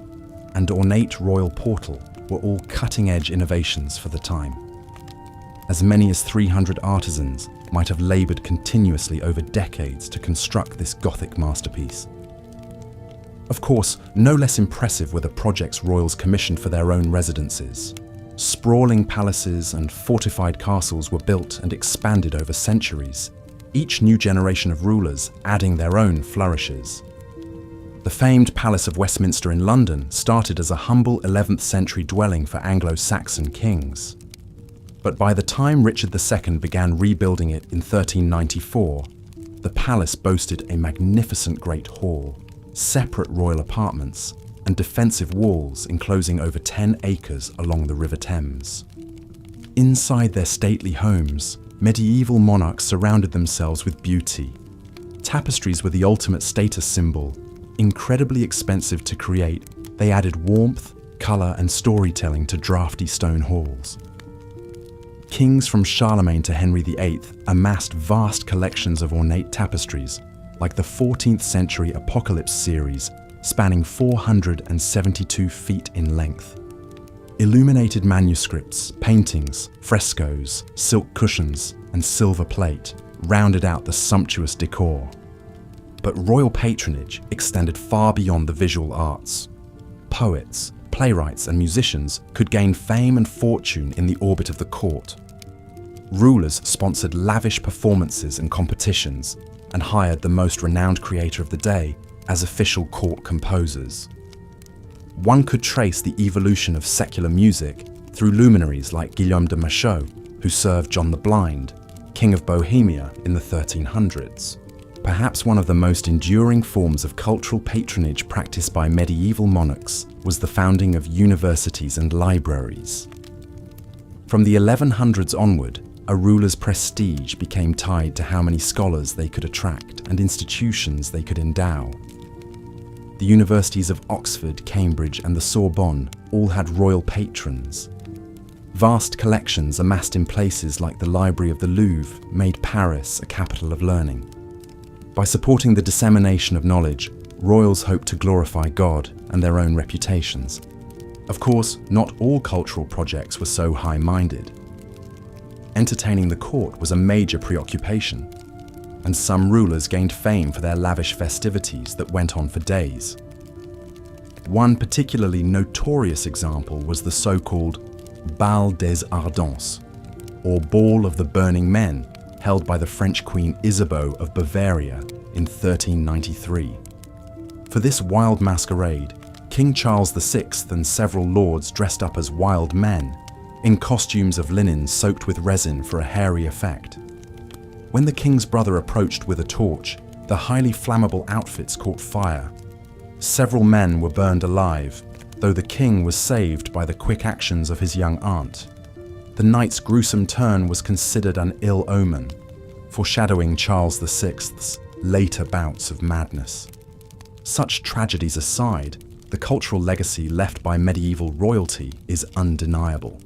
and ornate royal portal were all cutting-edge innovations for the time. As many as 300 artisans might have laboured continuously over decades to construct this Gothic masterpiece. Of course, no less impressive were the projects royals commissioned for their own residences. Sprawling palaces and fortified castles were built and expanded over centuries, each new generation of rulers adding their own flourishes. The famed Palace of Westminster in London started as a humble 11th century dwelling for Anglo-Saxon kings. But by the time Richard II began rebuilding it in 1394, the palace boasted a magnificent great hall, separate royal apartments, and defensive walls enclosing over 10 acres along the River Thames. Inside their stately homes, medieval monarchs surrounded themselves with beauty. Tapestries were the ultimate status symbol. Incredibly expensive to create, they added warmth, colour, and storytelling to drafty stone halls. Kings from Charlemagne to Henry VIII amassed vast collections of ornate tapestries, like the 14th century Apocalypse series, spanning 472 feet in length. Illuminated manuscripts, paintings, frescoes, silk cushions, and silver plate rounded out the sumptuous decor. But royal patronage extended far beyond the visual arts. Poets, playwrights and musicians could gain fame and fortune in the orbit of the court. Rulers sponsored lavish performances and competitions and hired the most renowned creator of the day as official court composers. One could trace the evolution of secular music through luminaries like Guillaume de Machaut, who served John the Blind, King of Bohemia in the 1300s. Perhaps one of the most enduring forms of cultural patronage practiced by medieval monarchs was the founding of universities and libraries. From the 1100s onward, a ruler's prestige became tied to how many scholars they could attract and institutions they could endow. The universities of Oxford, Cambridge, and the Sorbonne all had royal patrons. Vast collections amassed in places like the Library of the Louvre made Paris a capital of learning. By supporting the dissemination of knowledge, royals hoped to glorify God and their own reputations. Of course, not all cultural projects were so high-minded. Entertaining the court was a major preoccupation, and some rulers gained fame for their lavish festivities that went on for days. One particularly notorious example was the so-called Bal des Ardents, or Ball of the Burning Men, held by the French Queen Isabeau of Bavaria in 1393. For this wild masquerade, King Charles VI and several lords dressed up as wild men, in costumes of linen soaked with resin for a hairy effect. When the king's brother approached with a torch, the highly flammable outfits caught fire. Several men were burned alive, though the king was saved by the quick actions of his young aunt. The night's gruesome turn was considered an ill omen, foreshadowing Charles VI's later bouts of madness. Such tragedies aside, the cultural legacy left by medieval royalty is undeniable.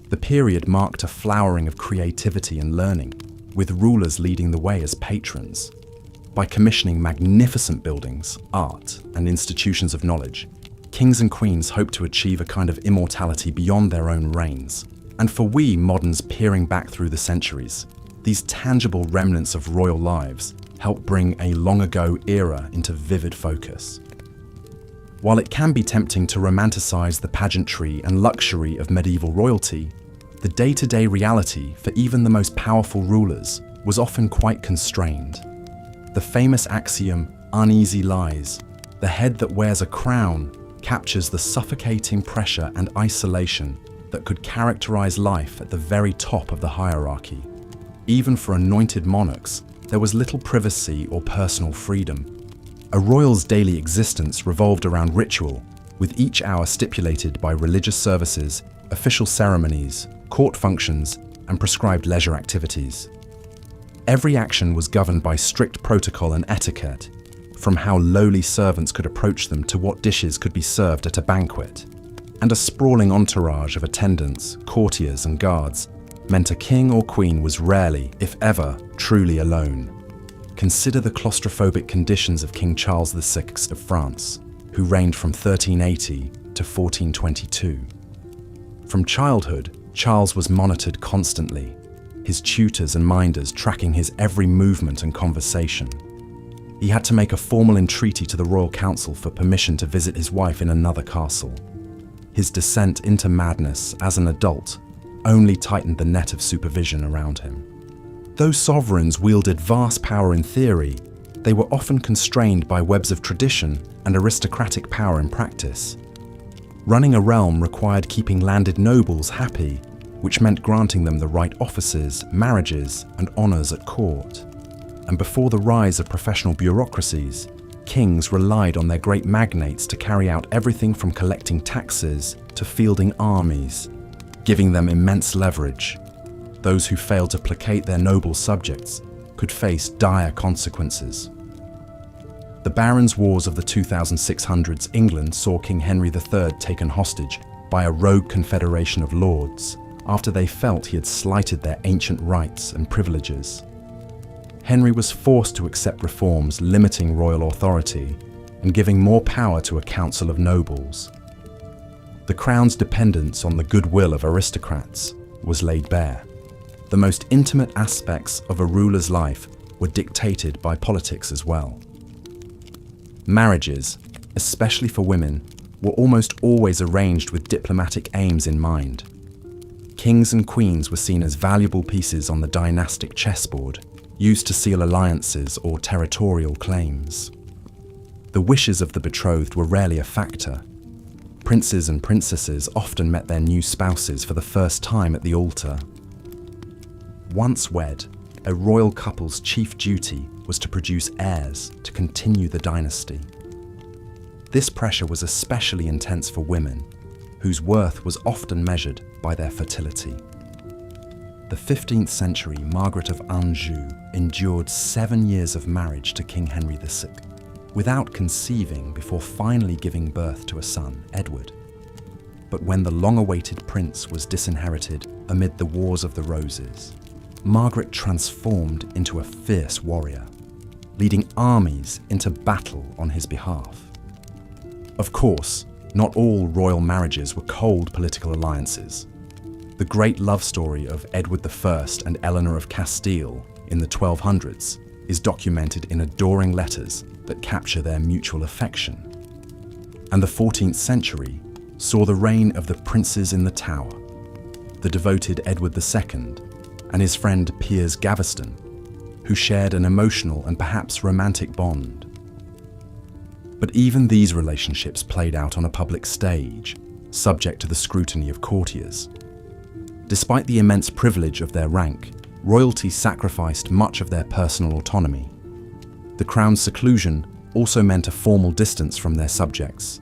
The period marked a flowering of creativity and learning, with rulers leading the way as patrons. By commissioning magnificent buildings, art, and institutions of knowledge, kings and queens hoped to achieve a kind of immortality beyond their own reigns. And for we moderns peering back through the centuries, these tangible remnants of royal lives help bring a long-ago era into vivid focus. While it can be tempting to romanticize the pageantry and luxury of medieval royalty, the day-to-day reality for even the most powerful rulers was often quite constrained. The famous axiom, uneasy lies, the head that wears a crown, captures the suffocating pressure and isolation that could characterize life at the very top of the hierarchy. Even for anointed monarchs, there was little privacy or personal freedom. A royal's daily existence revolved around ritual, with each hour stipulated by religious services, official ceremonies, court functions, and prescribed leisure activities. Every action was governed by strict protocol and etiquette, from how lowly servants could approach them to what dishes could be served at a banquet. And a sprawling entourage of attendants, courtiers, and guards meant a king or queen was rarely, if ever, truly alone. Consider the claustrophobic conditions of King Charles VI of France, who reigned from 1380 to 1422. From childhood, Charles was monitored constantly, his tutors and minders tracking his every movement and conversation. He had to make a formal entreaty to the royal council for permission to visit his wife in another castle. His descent into madness as an adult only tightened the net of supervision around him. Though sovereigns wielded vast power in theory, they were often constrained by webs of tradition and aristocratic power in practice. Running a realm required keeping landed nobles happy, which meant granting them the right offices, marriages, and honours at court. And before the rise of professional bureaucracies, kings relied on their great magnates to carry out everything from collecting taxes to fielding armies, giving them immense leverage. Those who failed to placate their noble subjects could face dire consequences. The Barons' Wars of the 2600s England saw King Henry III taken hostage by a rogue confederation of lords after they felt he had slighted their ancient rights and privileges. Henry was forced to accept reforms limiting royal authority and giving more power to a council of nobles. The crown's dependence on the goodwill of aristocrats was laid bare. The most intimate aspects of a ruler's life were dictated by politics as well. Marriages, especially for women, were almost always arranged with diplomatic aims in mind. Kings and queens were seen as valuable pieces on the dynastic chessboard, used to seal alliances or territorial claims. The wishes of the betrothed were rarely a factor. Princes and princesses often met their new spouses for the first time at the altar. Once wed, a royal couple's chief duty was to produce heirs to continue the dynasty. This pressure was especially intense for women, whose worth was often measured by their fertility. The 15th century Margaret of Anjou endured 7 years of marriage to King Henry VI, without conceiving before finally giving birth to a son, Edward. But when the long-awaited prince was disinherited amid the Wars of the Roses, Margaret transformed into a fierce warrior, leading armies into battle on his behalf. Of course, not all royal marriages were cold political alliances. The great love story of Edward I and Eleanor of Castile in the 1200s is documented in adoring letters that capture their mutual affection. And the 14th century saw the reign of the princes in the Tower, the devoted Edward II and his friend Piers Gaveston, who shared an emotional and perhaps romantic bond. But even these relationships played out on a public stage, subject to the scrutiny of courtiers. Despite the immense privilege of their rank, royalty sacrificed much of their personal autonomy. The crown's seclusion also meant a formal distance from their subjects.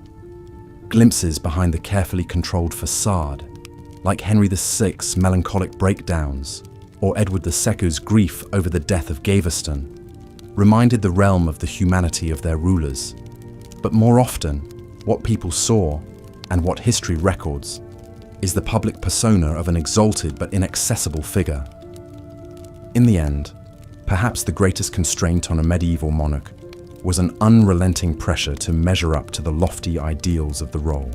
Glimpses behind the carefully controlled facade, like Henry VI's melancholic breakdowns or Edward II's grief over the death of Gaveston, reminded the realm of the humanity of their rulers. But more often, what people saw, and what history records, is the public persona of an exalted but inaccessible figure. In the end, perhaps the greatest constraint on a medieval monarch was an unrelenting pressure to measure up to the lofty ideals of the role.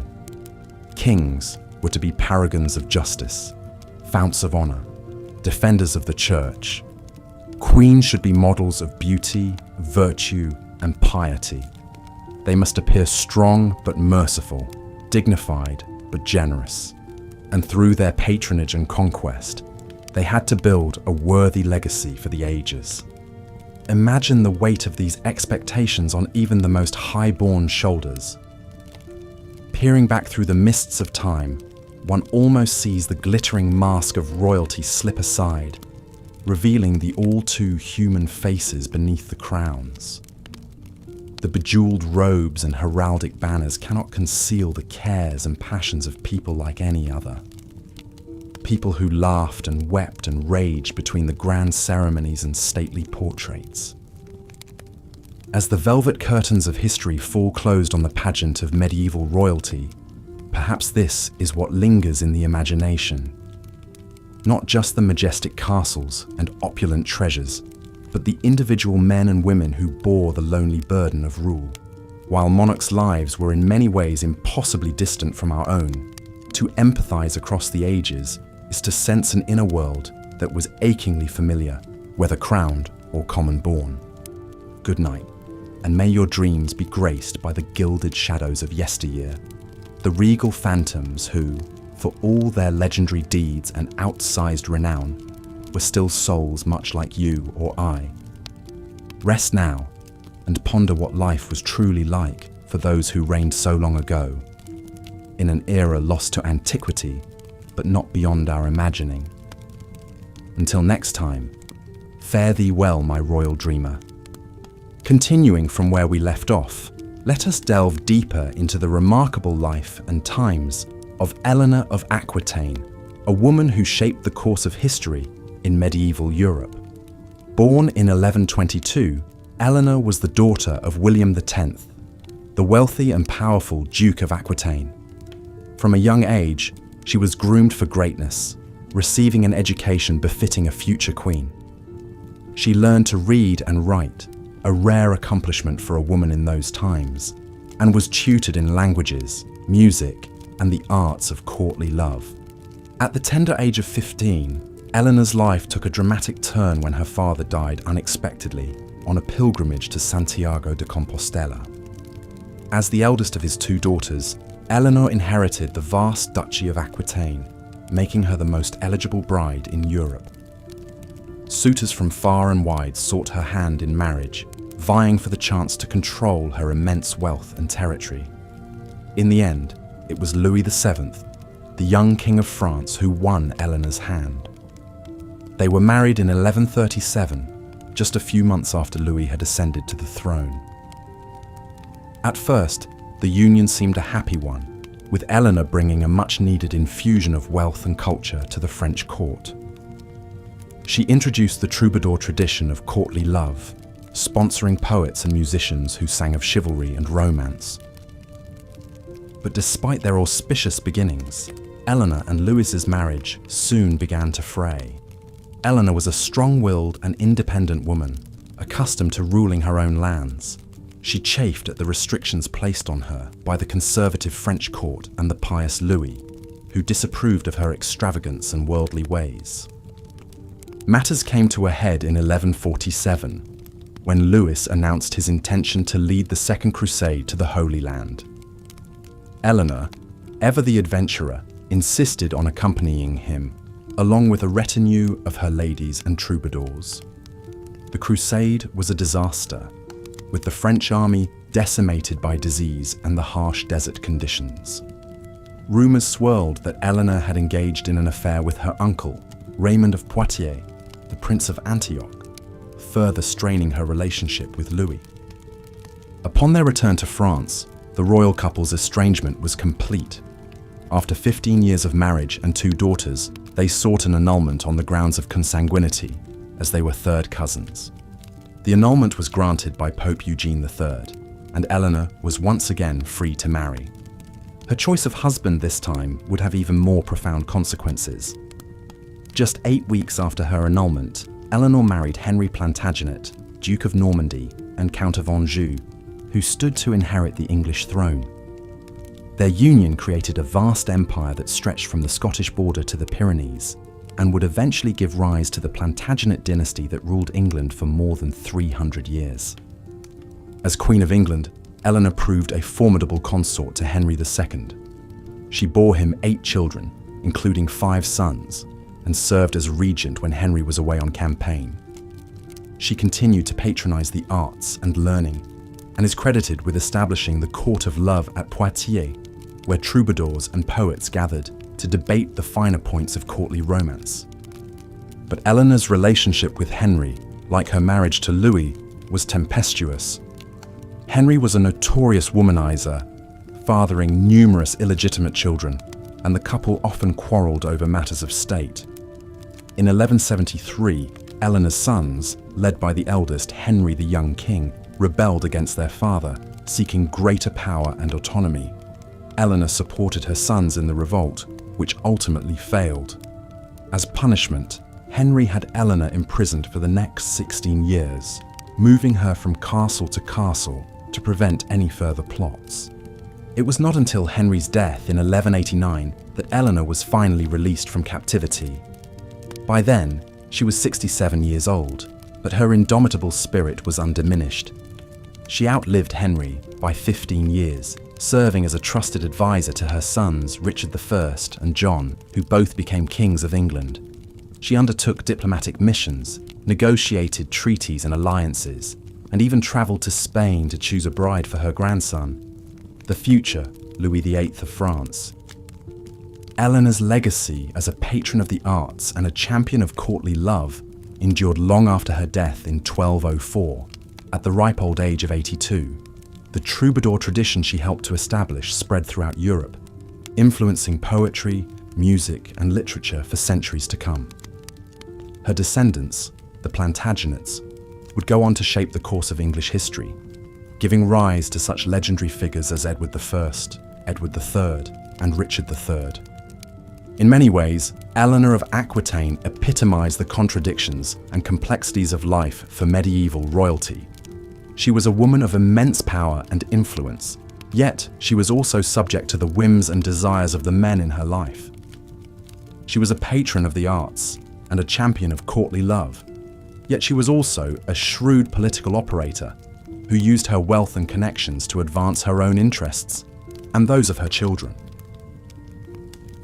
Kings were to be paragons of justice, founts of honor, defenders of the church. Queens should be models of beauty, virtue, and piety. They must appear strong but merciful, dignified but generous. And through their patronage and conquest, they had to build a worthy legacy for the ages. Imagine the weight of these expectations on even the most high-born shoulders. Peering back through the mists of time, one almost sees the glittering mask of royalty slip aside, revealing the all-too-human faces beneath the crowns. The bejeweled robes and heraldic banners cannot conceal the cares and passions of people like any other. People who laughed and wept and raged between the grand ceremonies and stately portraits. As the velvet curtains of history fall closed on the pageant of medieval royalty, perhaps this is what lingers in the imagination. Not just the majestic castles and opulent treasures, but the individual men and women who bore the lonely burden of rule. While monarchs' lives were in many ways impossibly distant from our own, to empathize across the ages is to sense an inner world that was achingly familiar, whether crowned or common-born. Good night, and may your dreams be graced by the gilded shadows of yesteryear, the regal phantoms who, for all their legendary deeds and outsized renown, were still souls much like you or I. Rest now and ponder what life was truly like for those who reigned so long ago, in an era lost to antiquity, but not beyond our imagining. Until next time, fare thee well, my royal dreamer. Continuing from where we left off, let us delve deeper into the remarkable life and times of Eleanor of Aquitaine, a woman who shaped the course of history in medieval Europe. Born in 1122, Eleanor was the daughter of William X, the wealthy and powerful Duke of Aquitaine. From a young age, she was groomed for greatness, receiving an education befitting a future queen. She learned to read and write, a rare accomplishment for a woman in those times, and was tutored in languages, music, and the arts of courtly love. At the tender age of 15, Eleanor's life took a dramatic turn when her father died unexpectedly on a pilgrimage to Santiago de Compostela. As the eldest of his two daughters, Eleanor inherited the vast Duchy of Aquitaine, making her the most eligible bride in Europe. Suitors from far and wide sought her hand in marriage, vying for the chance to control her immense wealth and territory. In the end, it was Louis VII, the young King of France, who won Eleanor's hand. They were married in 1137, just a few months after Louis had ascended to the throne. At first, the union seemed a happy one, with Eleanor bringing a much-needed infusion of wealth and culture to the French court. She introduced the troubadour tradition of courtly love, sponsoring poets and musicians who sang of chivalry and romance. But despite their auspicious beginnings, Eleanor and Louis's marriage soon began to fray. Eleanor was a strong-willed and independent woman, accustomed to ruling her own lands. She chafed at the restrictions placed on her by the conservative French court and the pious Louis, who disapproved of her extravagance and worldly ways. Matters came to a head in 1147, when Louis announced his intention to lead the Second Crusade to the Holy Land. Eleanor, ever the adventurer, insisted on accompanying him, along with a retinue of her ladies and troubadours. The crusade was a disaster, with the French army decimated by disease and the harsh desert conditions. Rumours swirled that Eleanor had engaged in an affair with her uncle, Raymond of Poitiers, the Prince of Antioch, further straining her relationship with Louis. Upon their return to France, the royal couple's estrangement was complete. After 15 years of marriage and 2 daughters, they sought an annulment on the grounds of consanguinity, as they were third cousins. The annulment was granted by Pope Eugene III, and Eleanor was once again free to marry. Her choice of husband this time would have even more profound consequences. Just 8 weeks after her annulment, Eleanor married Henry Plantagenet, Duke of Normandy and Count of Anjou, who stood to inherit the English throne. Their union created a vast empire that stretched from the Scottish border to the Pyrenees, and would eventually give rise to the Plantagenet dynasty that ruled England for more than 300 years. As Queen of England, Eleanor proved a formidable consort to Henry II. She bore him 8 children, including 5 sons, and served as regent when Henry was away on campaign. She continued to patronize the arts and learning, and is credited with establishing the Court of Love at Poitiers, where troubadours and poets gathered to debate the finer points of courtly romance. But Eleanor's relationship with Henry, like her marriage to Louis, was tempestuous. Henry was a notorious womanizer, fathering numerous illegitimate children, and the couple often quarreled over matters of state. In 1173, Eleanor's sons, led by the eldest Henry the Young King, rebelled against their father, seeking greater power and autonomy. Eleanor supported her sons in the revolt, which ultimately failed. As punishment, Henry had Eleanor imprisoned for the next 16 years, moving her from castle to castle to prevent any further plots. It was not until Henry's death in 1189 that Eleanor was finally released from captivity. By then, she was 67 years old, but her indomitable spirit was undiminished. She outlived Henry by 15 years, serving as a trusted advisor to her sons Richard I and John, who both became kings of England. She undertook diplomatic missions, negotiated treaties and alliances, and even traveled to Spain to choose a bride for her grandson, the future Louis VIII of France. Eleanor's legacy as a patron of the arts and a champion of courtly love endured long after her death in 1204, at the ripe old age of 82. The troubadour tradition she helped to establish spread throughout Europe, influencing poetry, music, and literature for centuries to come. Her descendants, the Plantagenets, would go on to shape the course of English history, giving rise to such legendary figures as Edward I, Edward III, and Richard III. In many ways, Eleanor of Aquitaine epitomized the contradictions and complexities of life for medieval royalty. She was a woman of immense power and influence, yet she was also subject to the whims and desires of the men in her life. She was a patron of the arts and a champion of courtly love, yet she was also a shrewd political operator who used her wealth and connections to advance her own interests. and those of her children.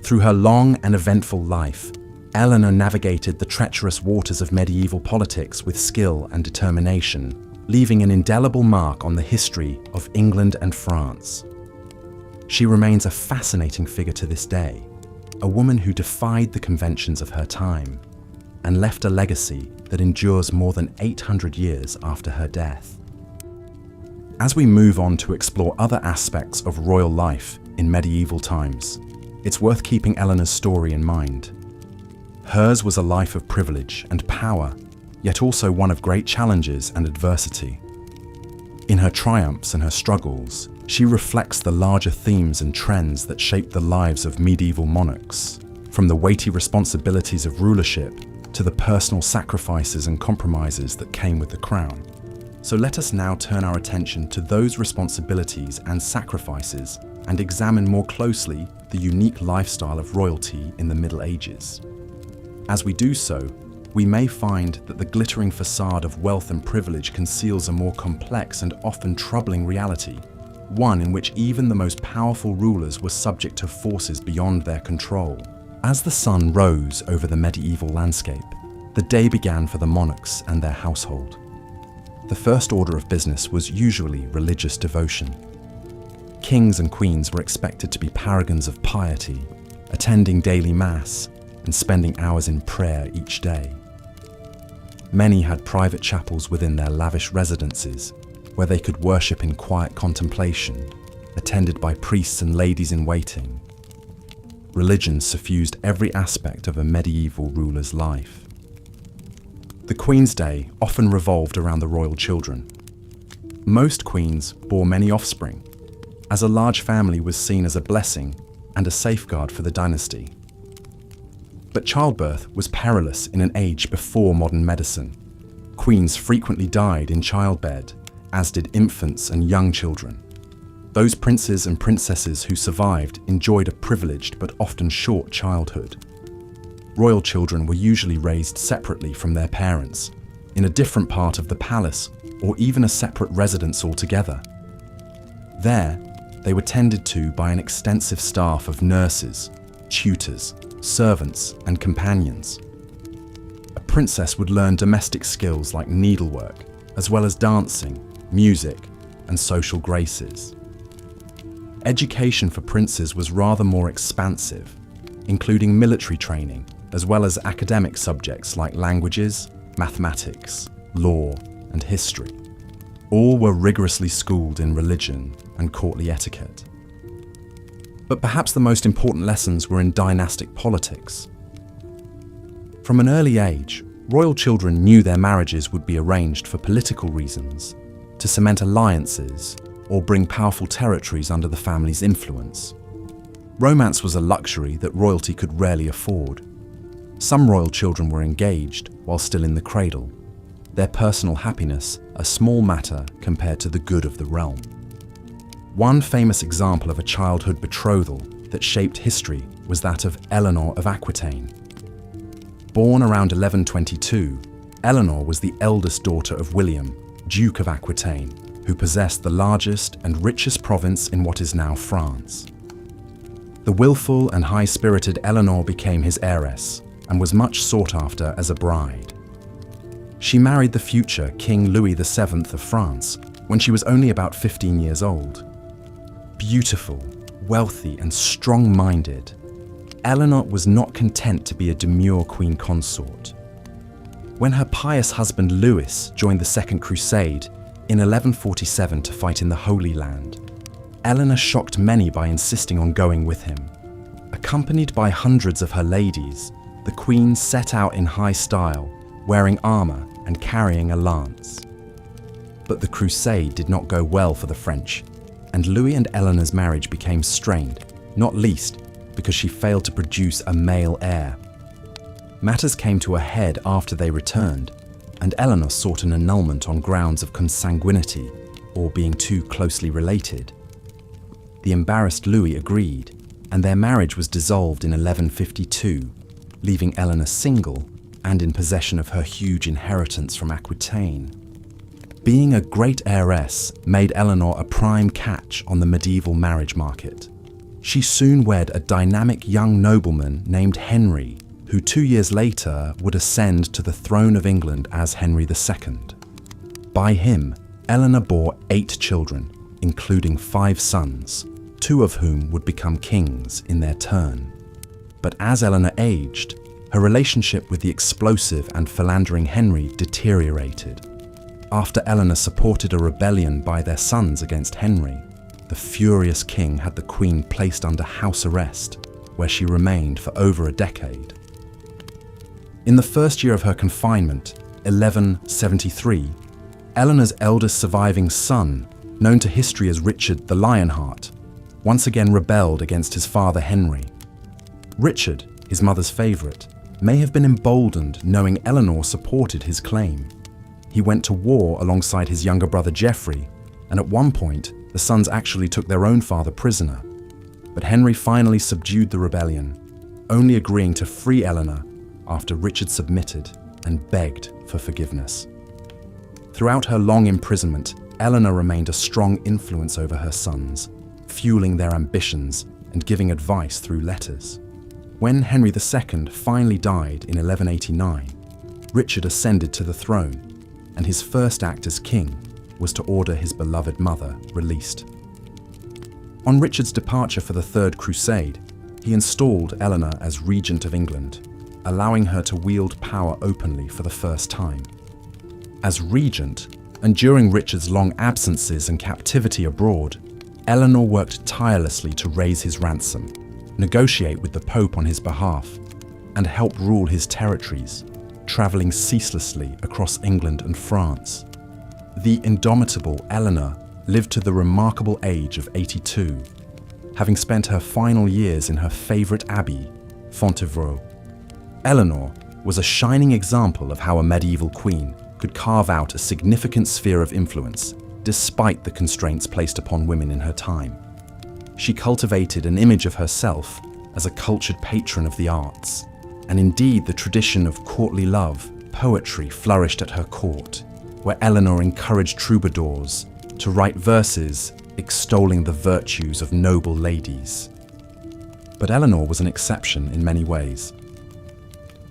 Through her long and eventful life, Eleanor navigated the treacherous waters of medieval politics with skill and determination, leaving an indelible mark on the history of England and France. She remains a fascinating figure to this day, a woman who defied the conventions of her time and left a legacy that endures more than 800 years after her death. As we move on to explore other aspects of royal life in medieval times, it's worth keeping Eleanor's story in mind. Hers was a life of privilege and power, yet also one of great challenges and adversity. In her triumphs and her struggles, she reflects the larger themes and trends that shaped the lives of medieval monarchs, from the weighty responsibilities of rulership to the personal sacrifices and compromises that came with the crown. So let us now turn our attention to those responsibilities and sacrifices and examine more closely the unique lifestyle of royalty in the Middle Ages. As we do so, we may find that the glittering facade of wealth and privilege conceals a more complex and often troubling reality, one in which even the most powerful rulers were subject to forces beyond their control. As the sun rose over the medieval landscape, the day began for the monarchs and their household. The first order of business was usually religious devotion. Kings and queens were expected to be paragons of piety, attending daily mass and spending hours in prayer each day. Many had private chapels within their lavish residences, where they could worship in quiet contemplation, attended by priests and ladies in waiting. Religion suffused every aspect of a medieval ruler's life. The Queen's Day often revolved around the royal children. Most queens bore many offspring, as a large family was seen as a blessing and a safeguard for the dynasty. But childbirth was perilous in an age before modern medicine. Queens frequently died in childbed, as did infants and young children. Those princes and princesses who survived enjoyed a privileged but often short childhood. Royal children were usually raised separately from their parents, in a different part of the palace or even a separate residence altogether. There, they were tended to by an extensive staff of nurses, tutors, servants, and companions. A princess would learn domestic skills like needlework, as well as dancing, music, and social graces. Education for princes was rather more expansive, including military training, as well as academic subjects like languages, mathematics, law, and history. All were rigorously schooled in religion and courtly etiquette. But perhaps the most important lessons were in dynastic politics. From an early age, royal children knew their marriages would be arranged for political reasons, to cement alliances or bring powerful territories under the family's influence. Romance was a luxury that royalty could rarely afford. Some royal children were engaged while still in the cradle, their personal happiness a small matter compared to the good of the realm. One famous example of a childhood betrothal that shaped history was that of Eleanor of Aquitaine. Born around 1122, Eleanor was the eldest daughter of William, Duke of Aquitaine, who possessed the largest and richest province in what is now France. The willful and high-spirited Eleanor became his heiress and was much sought after as a bride. She married the future King Louis VII of France when she was only about 15 years old. Beautiful, wealthy, and strong-minded, Eleanor was not content to be a demure queen consort. When her pious husband Louis joined the Second Crusade in 1147 to fight in the Holy Land, Eleanor shocked many by insisting on going with him. Accompanied by hundreds of her ladies, the queen set out in high style, wearing armor and carrying a lance. But the crusade did not go well for the French, and Louis and Eleanor's marriage became strained, not least because she failed to produce a male heir. Matters came to a head after they returned, and Eleanor sought an annulment on grounds of consanguinity, or being too closely related. The embarrassed Louis agreed, and their marriage was dissolved in 1152, leaving Eleanor single and in possession of her huge inheritance from Aquitaine. Being a great heiress made Eleanor a prime catch on the medieval marriage market. She soon wed a dynamic young nobleman named Henry, who 2 years later would ascend to the throne of England as Henry II. By him, Eleanor bore 8 children, including 5 sons, 2 of whom would become kings in their turn. But as Eleanor aged, her relationship with the explosive and philandering Henry deteriorated. After Eleanor supported a rebellion by their sons against Henry, the furious king had the Queen placed under house arrest, where she remained for over a decade. In the first year of her confinement, 1173, Eleanor's eldest surviving son, known to history as Richard the Lionheart, once again rebelled against his father Henry. Richard, his mother's favourite, may have been emboldened knowing Eleanor supported his claim. He went to war alongside his younger brother Geoffrey, and at one point, the sons actually took their own father prisoner. But Henry finally subdued the rebellion, only agreeing to free Eleanor after Richard submitted and begged for forgiveness. Throughout her long imprisonment, Eleanor remained a strong influence over her sons, fueling their ambitions and giving advice through letters. When Henry II finally died in 1189, Richard ascended to the throne, and his first act as king was to order his beloved mother released. On Richard's departure for the Third Crusade, he installed Eleanor as Regent of England, allowing her to wield power openly for the first time. As Regent, and during Richard's long absences and captivity abroad, Eleanor worked tirelessly to raise his ransom, negotiate with the Pope on his behalf, and help rule his territories, travelling ceaselessly across England and France. The indomitable Eleanor lived to the remarkable age of 82, having spent her final years in her favourite abbey, Fontevraud. Eleanor was a shining example of how a medieval queen could carve out a significant sphere of influence despite the constraints placed upon women in her time. She cultivated an image of herself as a cultured patron of the arts, and indeed the tradition of courtly love, poetry flourished at her court, where Eleanor encouraged troubadours to write verses extolling the virtues of noble ladies. But Eleanor was an exception in many ways.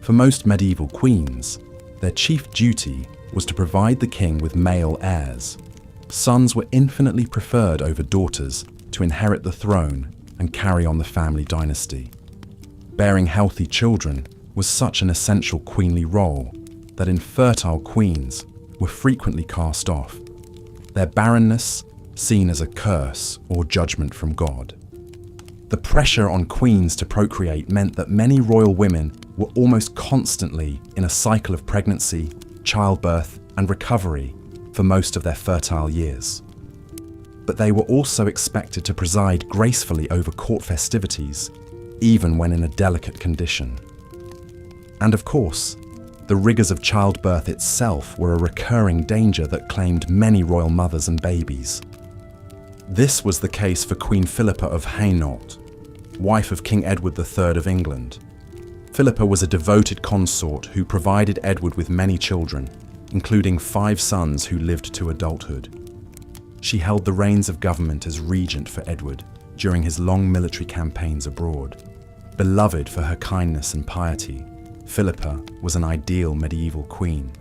For most medieval queens, their chief duty was to provide the king with male heirs. Sons were infinitely preferred over daughters to inherit the throne and carry on the family dynasty. Bearing healthy children was such an essential queenly role that infertile queens were frequently cast off, their barrenness seen as a curse or judgment from God. The pressure on queens to procreate meant that many royal women were almost constantly in a cycle of pregnancy, childbirth, and recovery for most of their fertile years. But they were also expected to preside gracefully over court festivities, even when in a delicate condition. And of course, the rigours of childbirth itself were a recurring danger that claimed many royal mothers and babies. This was the case for Queen Philippa of Hainault, wife of King Edward III of England. Philippa was a devoted consort who provided Edward with many children, including 5 sons who lived to adulthood. She held the reins of government as regent for Edward during his long military campaigns abroad. Beloved for her kindness and piety, Philippa was an ideal medieval queen.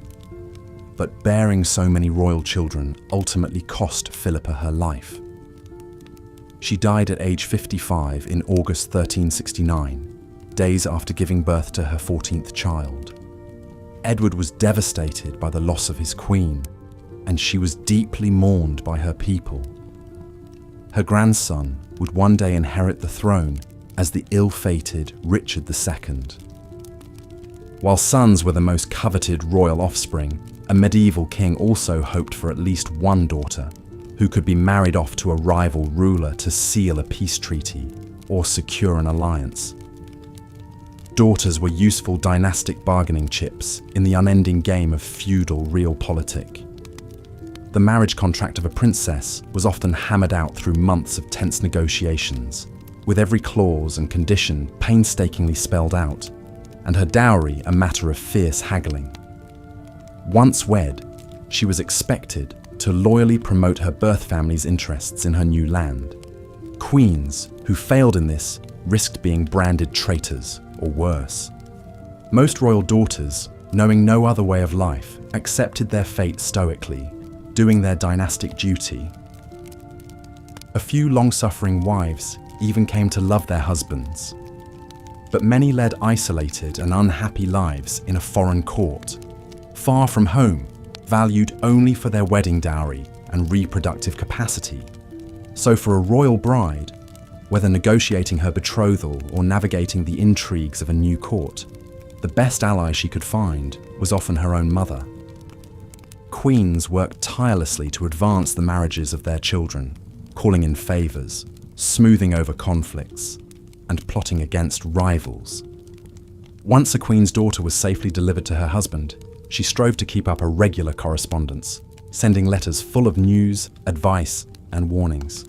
But bearing so many royal children ultimately cost Philippa her life. She died at age 55 in August 1369, days after giving birth to her 14th child. Edward was devastated by the loss of his queen, and she was deeply mourned by her people. Her grandson would one day inherit the throne as the ill-fated Richard II. While sons were the most coveted royal offspring, a medieval king also hoped for at least one daughter, who could be married off to a rival ruler to seal a peace treaty or secure an alliance. Daughters were useful dynastic bargaining chips in the unending game of feudal realpolitik. The marriage contract of a princess was often hammered out through months of tense negotiations, with every clause and condition painstakingly spelled out, and her dowry a matter of fierce haggling. Once wed, she was expected to loyally promote her birth family's interests in her new land. Queens who failed in this risked being branded traitors or worse. Most royal daughters, knowing no other way of life, accepted their fate stoically, doing their dynastic duty. A few long-suffering wives even came to love their husbands. But many led isolated and unhappy lives in a foreign court, far from home, valued only for their wedding dowry and reproductive capacity. So for a royal bride, whether negotiating her betrothal or navigating the intrigues of a new court, the best ally she could find was often her own mother. Queens worked tirelessly to advance the marriages of their children, calling in favours, smoothing over conflicts, and plotting against rivals. Once a queen's daughter was safely delivered to her husband, she strove to keep up a regular correspondence, sending letters full of news, advice, and warnings.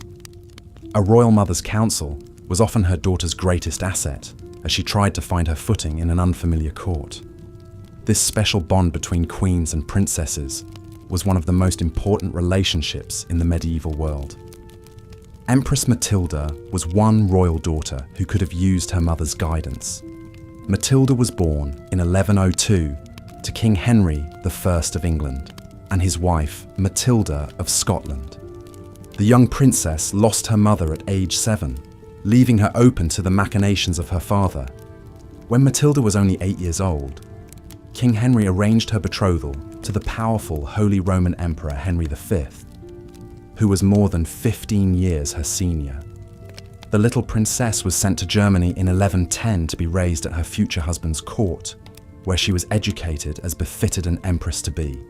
A royal mother's counsel was often her daughter's greatest asset, as she tried to find her footing in an unfamiliar court. This special bond between queens and princesses was one of the most important relationships in the medieval world. Empress Matilda was one royal daughter who could have used her mother's guidance. Matilda was born in 1102 to King Henry I of England and his wife Matilda of Scotland. The young princess lost her mother at age 7, leaving her open to the machinations of her father. When Matilda was only 8 years old, King Henry arranged her betrothal to the powerful Holy Roman Emperor Henry V, who was more than 15 years her senior. The little princess was sent to Germany in 1110 to be raised at her future husband's court, where she was educated as befitted an empress to be.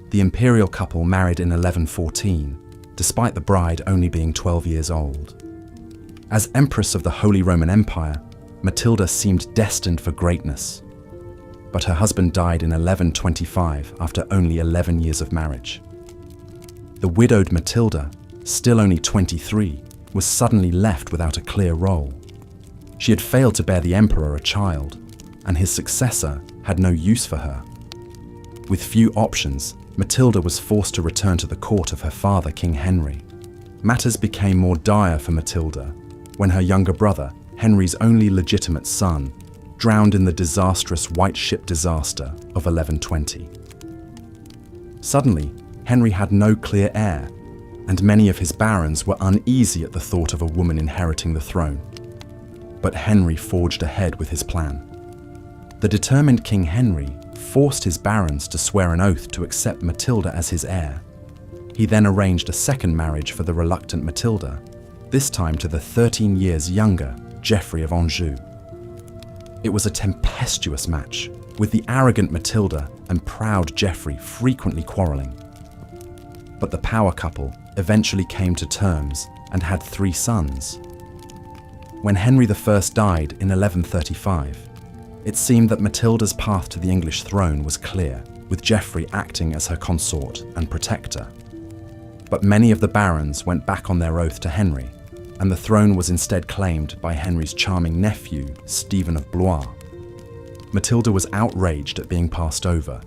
The imperial couple married in 1114, despite the bride only being 12 years old. As Empress of the Holy Roman Empire, Matilda seemed destined for greatness. But her husband died in 1125 after only 11 years of marriage. The widowed Matilda, still only 23, was suddenly left without a clear role. She had failed to bear the emperor a child, and his successor had no use for her. With few options, Matilda was forced to return to the court of her father, King Henry. Matters became more dire for Matilda when her younger brother, Henry's only legitimate son, drowned in the disastrous White Ship disaster of 1120. Suddenly, Henry had no clear heir, and many of his barons were uneasy at the thought of a woman inheriting the throne. But Henry forged ahead with his plan. The determined King Henry forced his barons to swear an oath to accept Matilda as his heir. He then arranged a second marriage for the reluctant Matilda, this time to the 13 years younger Geoffrey of Anjou. It was a tempestuous match, with the arrogant Matilda and proud Geoffrey frequently quarrelling. But the power couple eventually came to terms and had 3 sons. When Henry I died in 1135, it seemed that Matilda's path to the English throne was clear, with Geoffrey acting as her consort and protector. But many of the barons went back on their oath to Henry, and the throne was instead claimed by Henry's charming nephew, Stephen of Blois. Matilda was outraged at being passed over.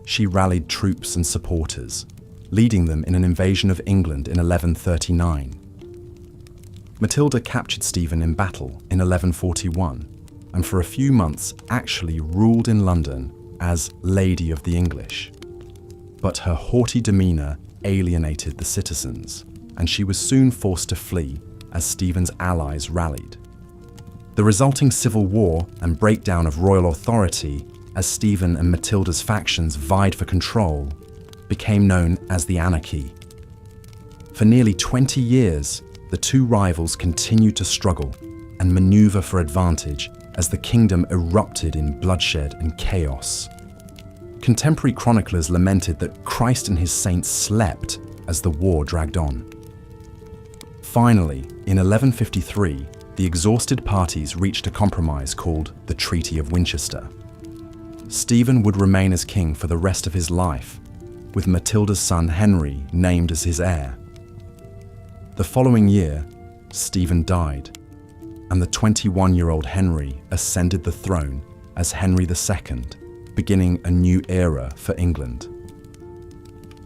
She rallied troops and supporters, leading them in an invasion of England in 1139. Matilda captured Stephen in battle in 1141, and for a few months actually ruled in London as Lady of the English. But her haughty demeanour alienated the citizens, and she was soon forced to flee as Stephen's allies rallied. The resulting civil war and breakdown of royal authority as Stephen and Matilda's factions vied for control became known as the Anarchy. For nearly 20 years, the two rivals continued to struggle and maneuver for advantage as the kingdom erupted in bloodshed and chaos. Contemporary chroniclers lamented that Christ and his saints slept as the war dragged on. Finally, in 1153, the exhausted parties reached a compromise called the Treaty of Winchester. Stephen would remain as king for the rest of his life, with Matilda's son Henry named as his heir. The following year, Stephen died, and the 21-year-old Henry ascended the throne as Henry II, beginning a new era for England.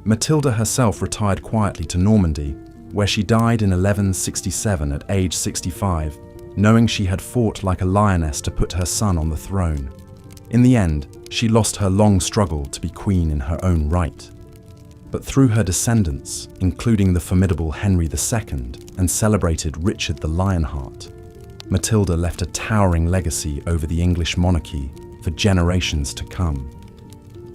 Matilda herself retired quietly to Normandy, where she died in 1167 at age 65, knowing she had fought like a lioness to put her son on the throne. In the end, she lost her long struggle to be queen in her own right. But through her descendants, including the formidable Henry II and celebrated Richard the Lionheart, Matilda left a towering legacy over the English monarchy for generations to come.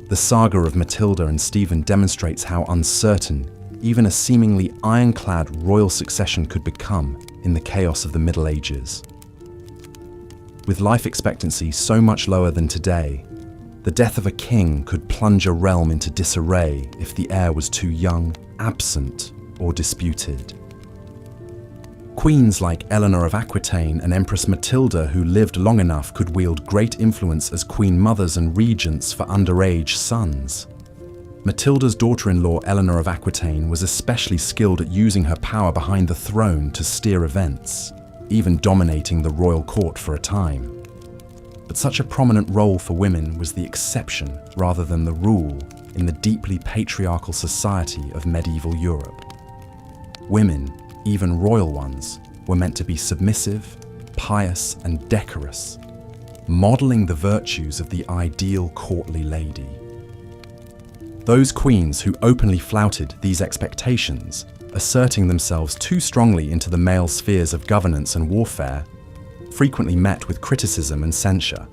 The saga of Matilda and Stephen demonstrates how uncertain even a seemingly ironclad royal succession could become in the chaos of the Middle Ages. With life expectancy so much lower than today, the death of a king could plunge a realm into disarray if the heir was too young, absent, or disputed. Queens like Eleanor of Aquitaine and Empress Matilda, who lived long enough, could wield great influence as queen mothers and regents for underage sons. Matilda's daughter-in-law Eleanor of Aquitaine was especially skilled at using her power behind the throne to steer events, even dominating the royal court for a time. But such a prominent role for women was the exception rather than the rule in the deeply patriarchal society of medieval Europe. Women, even royal ones, were meant to be submissive, pious, and decorous, modeling the virtues of the ideal courtly lady. Those queens who openly flouted these expectations, asserting themselves too strongly into the male spheres of governance and warfare, frequently met with criticism and censure.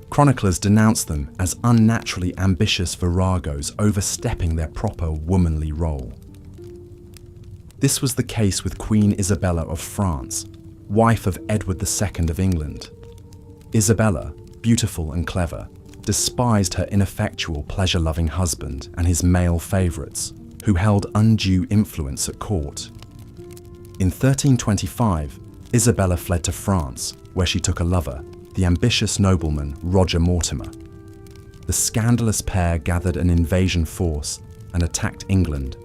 Chroniclers denounced them as unnaturally ambitious viragos overstepping their proper womanly role. This was the case with Queen Isabella of France, wife of Edward II of England. Isabella, beautiful and clever, despised her ineffectual, pleasure-loving husband and his male favourites, who held undue influence at court. In 1325, Isabella fled to France, where she took a lover, the ambitious nobleman Roger Mortimer. The scandalous pair gathered an invasion force and attacked England,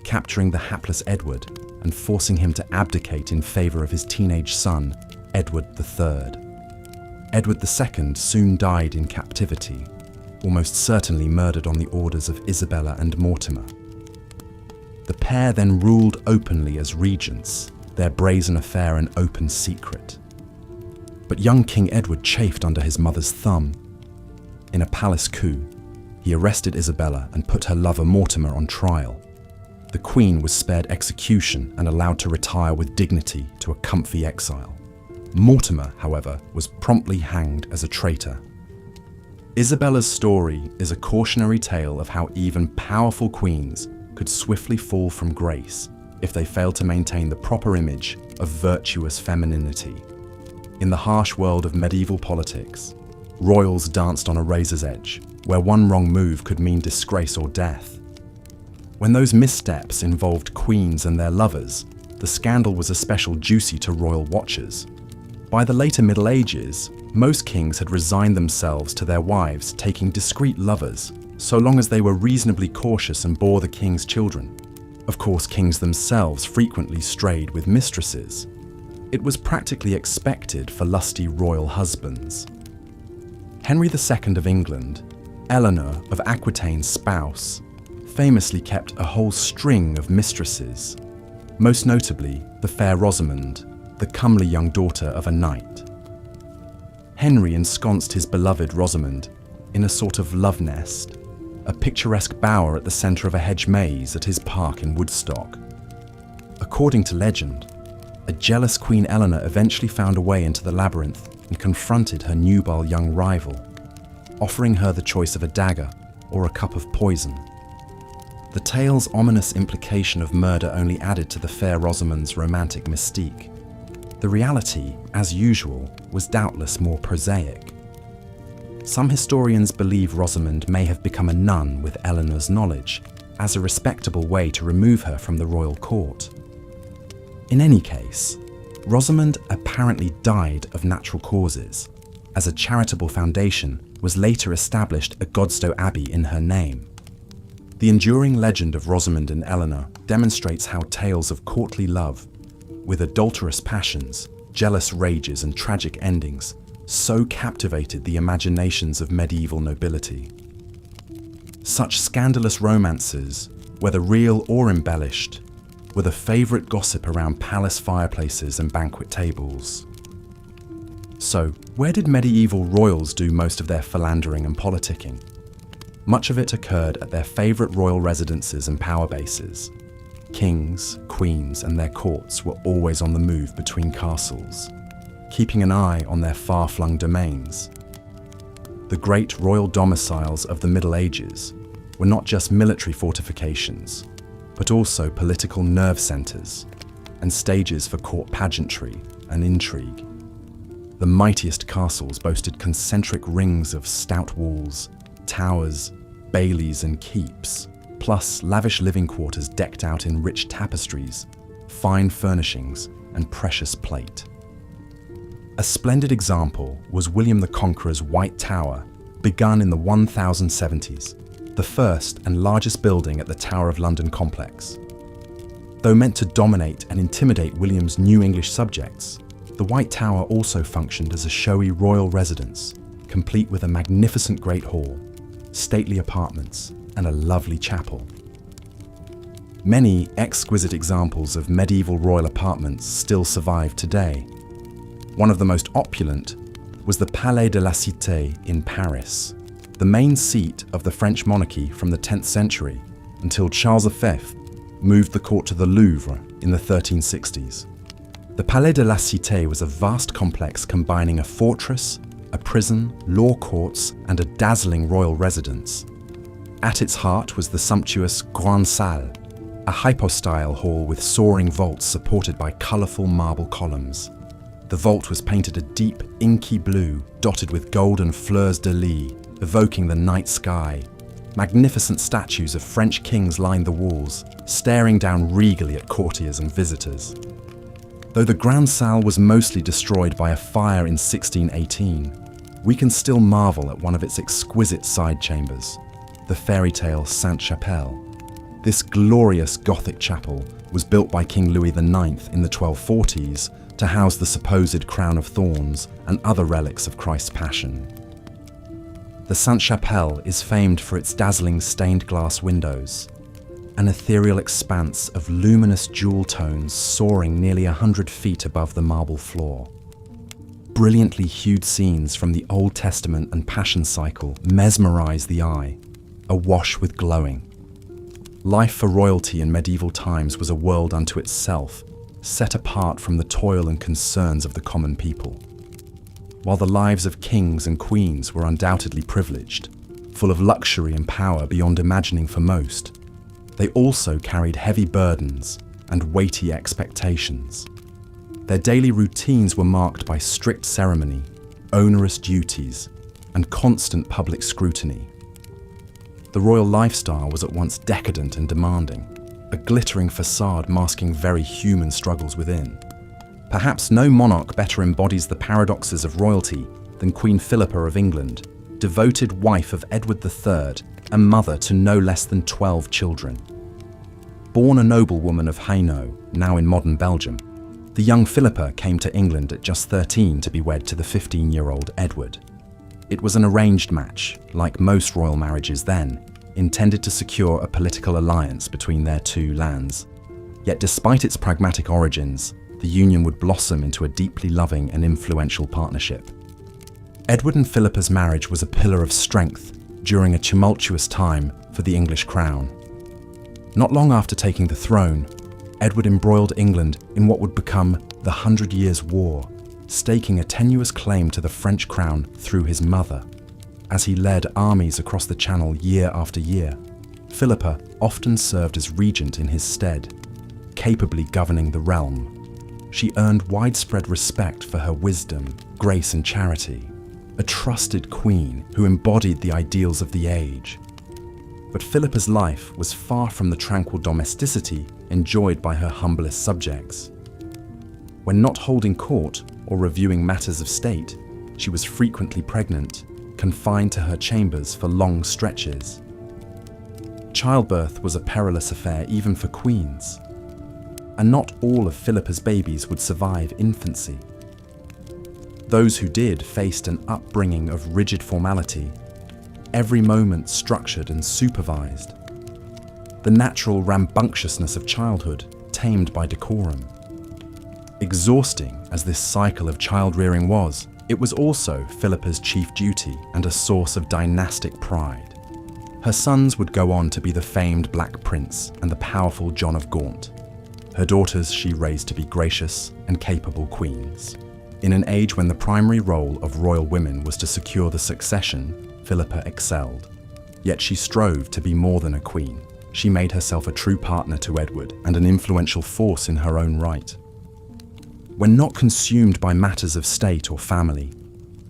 capturing the hapless Edward and forcing him to abdicate in favour of his teenage son, Edward III. Edward II soon died in captivity, almost certainly murdered on the orders of Isabella and Mortimer. The pair then ruled openly as regents, their brazen affair an open secret. But young King Edward chafed under his mother's thumb. In a palace coup, he arrested Isabella and put her lover Mortimer on trial. The Queen was spared execution and allowed to retire with dignity to a comfy exile. Mortimer, however, was promptly hanged as a traitor. Isabella's story is a cautionary tale of how even powerful queens could swiftly fall from grace if they failed to maintain the proper image of virtuous femininity. In the harsh world of medieval politics, royals danced on a razor's edge, where one wrong move could mean disgrace or death. When those missteps involved queens and their lovers, the scandal was especially juicy to royal watchers. By the later Middle Ages, most kings had resigned themselves to their wives taking discreet lovers, so long as they were reasonably cautious and bore the king's children. Of course, kings themselves frequently strayed with mistresses. It was practically expected for lusty royal husbands. Henry II of England, Eleanor of Aquitaine's spouse, famously kept a whole string of mistresses, most notably the fair Rosamond, the comely young daughter of a knight. Henry ensconced his beloved Rosamond in a sort of love nest, a picturesque bower at the centre of a hedge maze at his park in Woodstock. According to legend, a jealous Queen Eleanor eventually found a way into the labyrinth and confronted her nubile young rival, offering her the choice of a dagger or a cup of poison. The tale's ominous implication of murder only added to the fair Rosamond's romantic mystique. The reality, as usual, was doubtless more prosaic. Some historians believe Rosamond may have become a nun with Eleanor's knowledge, as a respectable way to remove her from the royal court. In any case, Rosamond apparently died of natural causes, as a charitable foundation was later established at Godstow Abbey in her name. The enduring legend of Rosamond and Eleanor demonstrates how tales of courtly love, with adulterous passions, jealous rages and tragic endings, so captivated the imaginations of medieval nobility. Such scandalous romances whether real or embellished, were the favourite gossip around palace fireplaces and banquet tables. So, where did medieval royals do most of their philandering and politicking? Much of it occurred at their favourite royal residences and power bases. Kings, queens, and their courts were always on the move between castles, keeping an eye on their far-flung domains. The great royal domiciles of the Middle Ages were not just military fortifications, but also political nerve centres and stages for court pageantry and intrigue. The mightiest castles boasted concentric rings of stout walls, towers, baileys and keeps, plus lavish living quarters decked out in rich tapestries, fine furnishings and precious plate. A splendid example was William the Conqueror's White Tower, begun in the 1070s, the first and largest building at the Tower of London complex. Though meant to dominate and intimidate William's new English subjects, the White Tower also functioned as a showy royal residence, complete with a magnificent great hall, stately apartments, and a lovely chapel. Many exquisite examples of medieval royal apartments still survive today. One of the most opulent was the Palais de la Cité in Paris, the main seat of the French monarchy from the 10th century until Charles V moved the court to the Louvre in the 1360s. The Palais de la Cité was a vast complex combining a fortress, a prison, law courts, and a dazzling royal residence. At its heart was the sumptuous Grande Salle, a hypostyle hall with soaring vaults supported by colourful marble columns. The vault was painted a deep, inky blue, dotted with golden fleurs-de-lis, evoking the night sky. Magnificent statues of French kings lined the walls, staring down regally at courtiers and visitors. Though the Grande Salle was mostly destroyed by a fire in 1618, we can still marvel at one of its exquisite side chambers, the fairy tale Sainte-Chapelle. This glorious Gothic chapel was built by King Louis IX in the 1240s to house the supposed crown of thorns and other relics of Christ's Passion. The Sainte-Chapelle is famed for its dazzling stained glass windows, an ethereal expanse of luminous jewel tones soaring nearly 100 feet above the marble floor. Brilliantly hued scenes from the Old Testament and Passion cycle mesmerize the eye, awash with glowing. Life for royalty in medieval times was a world unto itself, set apart from the toil and concerns of the common people. While the lives of kings and queens were undoubtedly privileged, full of luxury and power beyond imagining for most, they also carried heavy burdens and weighty expectations. Their daily routines were marked by strict ceremony, onerous duties, and constant public scrutiny. The royal lifestyle was at once decadent and demanding, a glittering facade masking very human struggles within. Perhaps no monarch better embodies the paradoxes of royalty than Queen Philippa of England, devoted wife of Edward III and mother to no less than 12 children. Born a noblewoman of Hainaut, now in modern Belgium, the young Philippa came to England at just 13 to be wed to the 15-year-old Edward. It was an arranged match, like most royal marriages then, intended to secure a political alliance between their two lands. Yet despite its pragmatic origins, the union would blossom into a deeply loving and influential partnership. Edward and Philippa's marriage was a pillar of strength during a tumultuous time for the English crown. Not long after taking the throne, Edward embroiled England in what would become the 100 Years' War, staking a tenuous claim to the French crown through his mother. As he led armies across the Channel year after year, Philippa often served as regent in his stead, capably governing the realm. She earned widespread respect for her wisdom, grace and charity, a trusted queen who embodied the ideals of the age. But Philippa's life was far from the tranquil domesticity enjoyed by her humblest subjects. When not holding court or reviewing matters of state, she was frequently pregnant, confined to her chambers for long stretches. Childbirth was a perilous affair even for queens, and not all of Philippa's babies would survive infancy. Those who did faced an upbringing of rigid formality, every moment structured and supervised. the natural rambunctiousness of childhood tamed by decorum. Exhausting as this cycle of child-rearing was, it was also Philippa's chief duty and a source of dynastic pride. Her sons would go on to be the famed Black Prince and the powerful John of Gaunt. Her daughters she raised to be gracious and capable queens. In an age when the primary role of royal women was to secure the succession, Philippa excelled. Yet she strove to be more than a queen. She made herself a true partner to Edward and an influential force in her own right. When not consumed by matters of state or family,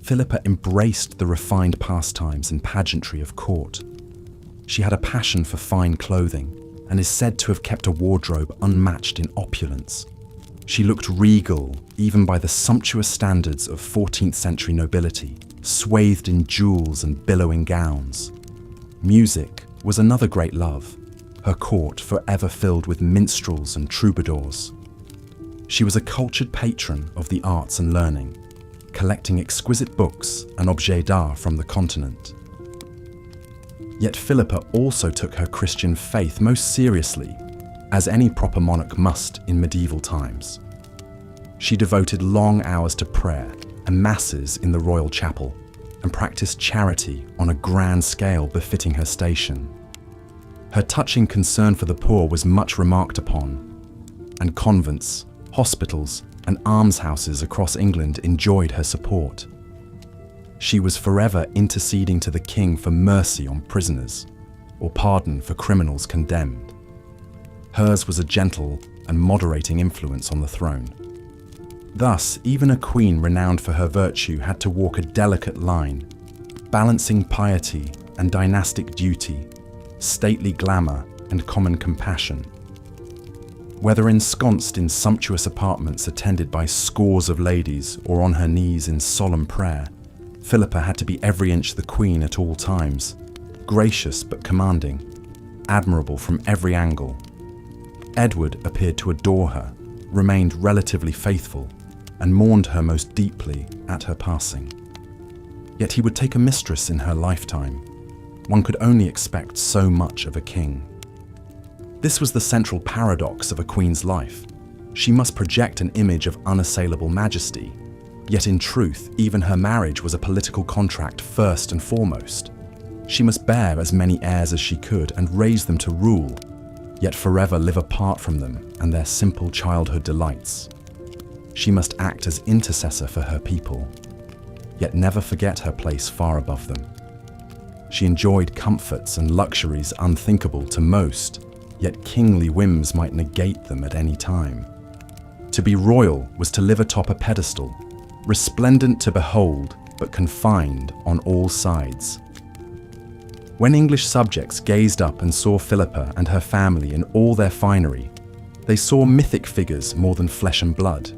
Philippa embraced the refined pastimes and pageantry of court. She had a passion for fine clothing and is said to have kept a wardrobe unmatched in opulence. She looked regal even by the sumptuous standards of 14th century nobility, swathed in jewels and billowing gowns. Music was another great love, her court forever filled with minstrels and troubadours. She was a cultured patron of the arts and learning, collecting exquisite books and objets d'art from the continent. Yet Philippa also took her Christian faith most seriously, as any proper monarch must in medieval times. She devoted long hours to prayer and masses in the royal chapel, and practiced charity on a grand scale befitting her station. Her touching concern for the poor was much remarked upon, and convents, hospitals, and almshouses across England enjoyed her support. She was forever interceding to the king for mercy on prisoners, or pardon for criminals condemned. Hers was a gentle and moderating influence on the throne. Thus, even a queen renowned for her virtue had to walk a delicate line, balancing piety and dynastic duty, stately glamour and common compassion. Whether ensconced in sumptuous apartments attended by scores of ladies or on her knees in solemn prayer, Philippa had to be every inch the queen at all times, gracious but commanding, admirable from every angle. Edward appeared to adore her, remained relatively faithful, and mourned her most deeply at her passing. Yet he would take a mistress in her lifetime. One could only expect so much of a king. This was the central paradox of a queen's life. She must project an image of unassailable majesty, yet in truth, even her marriage was a political contract first and foremost. She must bear as many heirs as she could and raise them to rule, yet forever live apart from them and their simple childhood delights. She must act as intercessor for her people, yet never forget her place far above them. She enjoyed comforts and luxuries unthinkable to most, yet kingly whims might negate them at any time. To be royal was to live atop a pedestal, resplendent to behold, but confined on all sides. When English subjects gazed up and saw Philippa and her family in all their finery, they saw mythic figures more than flesh and blood.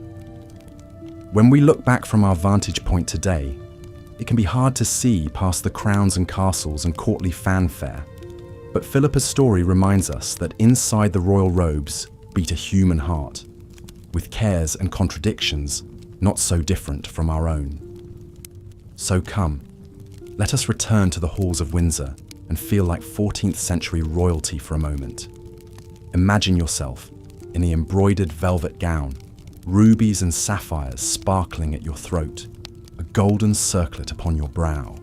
When we look back from our vantage point today, it can be hard to see past the crowns and castles and courtly fanfare, but Philippa's story reminds us that inside the royal robes beat a human heart, with cares and contradictions not so different from our own. So come, let us return to the halls of Windsor and feel like 14th century royalty for a moment. Imagine yourself in the embroidered velvet gown, rubies and sapphires sparkling at your throat, a golden circlet upon your brow.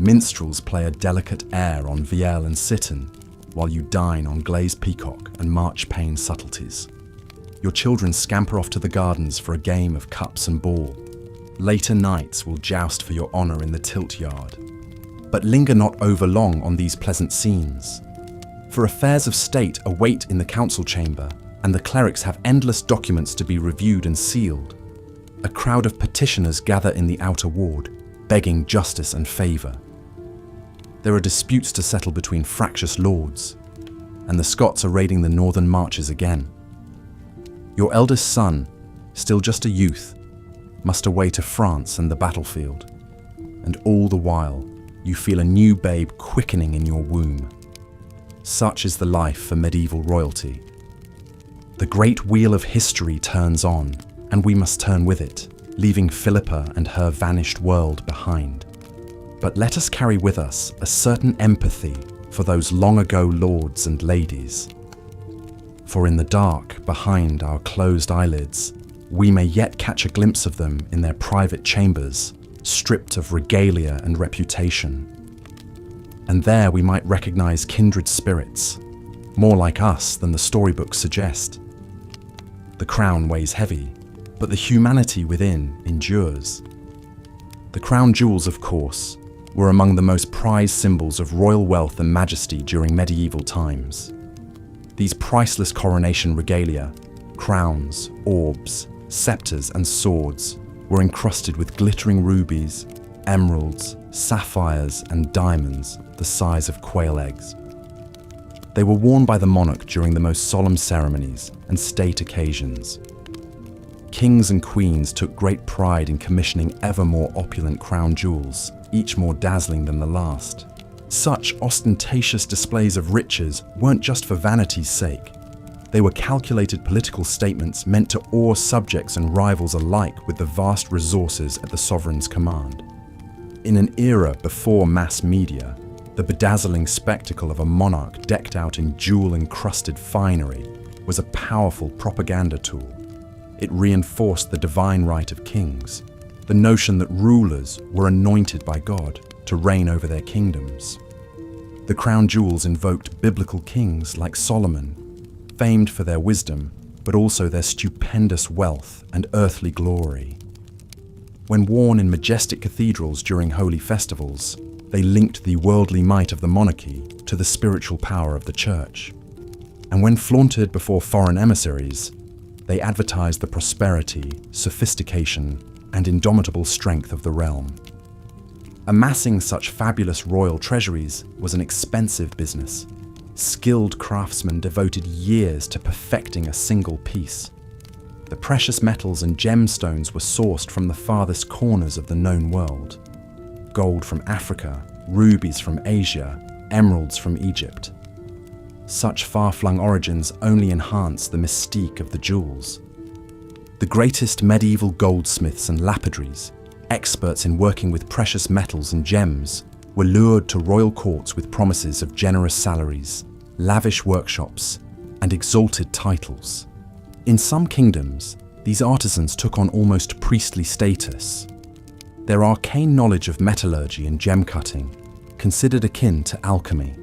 Minstrels play a delicate air on vielle and cittern, while you dine on glazed peacock and marchpane subtleties. Your children scamper off to the gardens for a game of cups and ball. Later nights will joust for your honour in the tilt yard. But linger not overlong on these pleasant scenes, for affairs of state await in the council chamber, and the clerics have endless documents to be reviewed and sealed. A crowd of petitioners gather in the outer ward, begging justice and favour. There are disputes to settle between fractious lords, and the Scots are raiding the northern marches again. Your eldest son, still just a youth, must away to France and the battlefield, and all the while you feel a new babe quickening in your womb. Such is the life for medieval royalty. The great wheel of history turns on, and we must turn with it, leaving Philippa and her vanished world behind. But let us carry with us a certain empathy for those long ago lords and ladies. For in the dark, behind our closed eyelids, we may yet catch a glimpse of them in their private chambers, stripped of regalia and reputation. And there we might recognize kindred spirits, more like us than the storybooks suggest. The crown weighs heavy, but the humanity within endures. The crown jewels, of course, were among the most prized symbols of royal wealth and majesty during medieval times. These priceless coronation regalia, crowns, orbs, scepters and swords were encrusted with glittering rubies, emeralds, sapphires and diamonds the size of quail eggs. They were worn by the monarch during the most solemn ceremonies and state occasions. Kings and queens took great pride in commissioning ever more opulent crown jewels, each more dazzling than the last. Such ostentatious displays of riches weren't just for vanity's sake. They were calculated political statements meant to awe subjects and rivals alike with the vast resources at the sovereign's command. In an era before mass media, the bedazzling spectacle of a monarch decked out in jewel-encrusted finery was a powerful propaganda tool. It reinforced the divine right of kings, the notion that rulers were anointed by God to reign over their kingdoms. The crown jewels invoked biblical kings like Solomon, famed for their wisdom, but also their stupendous wealth and earthly glory. When worn in majestic cathedrals during holy festivals, they linked the worldly might of the monarchy to the spiritual power of the church. And when flaunted before foreign emissaries, they advertised the prosperity, sophistication, and indomitable strength of the realm. Amassing such fabulous royal treasuries was an expensive business. Skilled craftsmen devoted years to perfecting a single piece. The precious metals and gemstones were sourced from the farthest corners of the known world. Gold from Africa, rubies from Asia, emeralds from Egypt. Such far-flung origins only enhance the mystique of the jewels. The greatest medieval goldsmiths and lapidaries, experts in working with precious metals and gems, were lured to royal courts with promises of generous salaries, lavish workshops, and exalted titles. In some kingdoms, these artisans took on almost priestly status. Their arcane knowledge of metallurgy and gem cutting, considered akin to alchemy.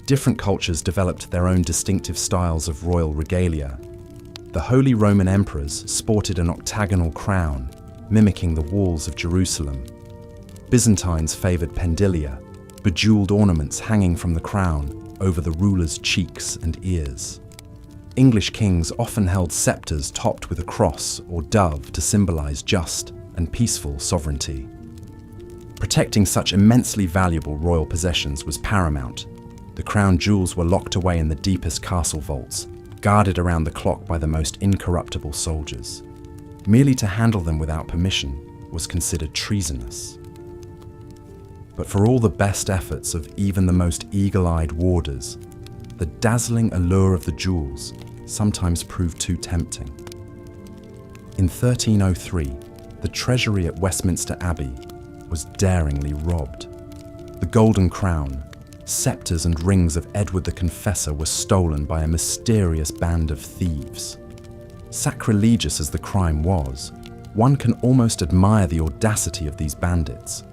Different cultures developed their own distinctive styles of royal regalia. The Holy Roman emperors sported an octagonal crown, mimicking the walls of Jerusalem. Byzantines favoured pendilia, bejewelled ornaments hanging from the crown over the ruler's cheeks and ears. English kings often held sceptres topped with a cross or dove to symbolise just and peaceful sovereignty. Protecting such immensely valuable royal possessions was paramount. The crown jewels were locked away in the deepest castle vaults, guarded around the clock by the most incorruptible soldiers. Merely to handle them without permission was considered treasonous. But for all the best efforts of even the most eagle-eyed warders, the dazzling allure of the jewels sometimes proved too tempting. In 1303, the treasury at Westminster Abbey was daringly robbed. The golden crown, scepters and rings of Edward the Confessor were stolen by a mysterious band of thieves. Sacrilegious as the crime was, one can almost admire the audacity of these bandits,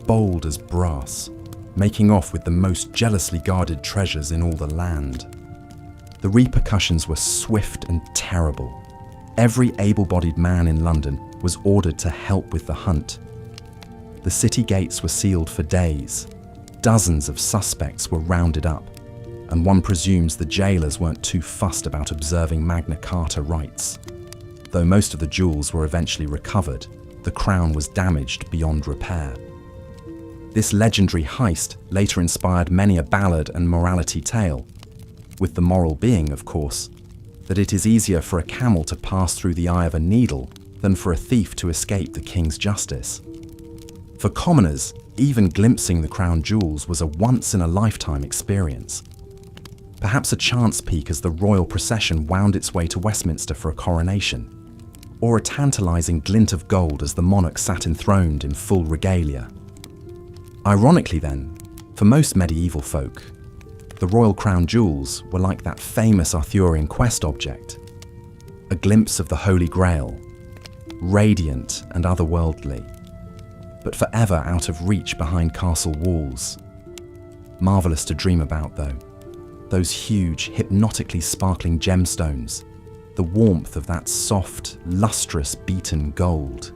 bold as brass, making off with the most jealously guarded treasures in all the land. The repercussions were swift and terrible. Every able-bodied man in London was ordered to help with the hunt. The city gates were sealed for days. Dozens of suspects were rounded up, and one presumes the jailers weren't too fussed about observing Magna Carta rights. Though most of the jewels were eventually recovered, the crown was damaged beyond repair. This legendary heist later inspired many a ballad and morality tale, with the moral being, of course, that it is easier for a camel to pass through the eye of a needle than for a thief to escape the king's justice. For commoners, even glimpsing the crown jewels was a once-in-a-lifetime experience. Perhaps a chance peek as the royal procession wound its way to Westminster for a coronation, or a tantalising glint of gold as the monarch sat enthroned in full regalia. Ironically then, For most medieval folk, the royal crown jewels were like that famous Arthurian quest object, a glimpse of the Holy Grail, radiant and otherworldly, but forever out of reach behind castle walls. Marvellous to dream about, though. Those huge, hypnotically sparkling gemstones, the warmth of that soft, lustrous beaten gold,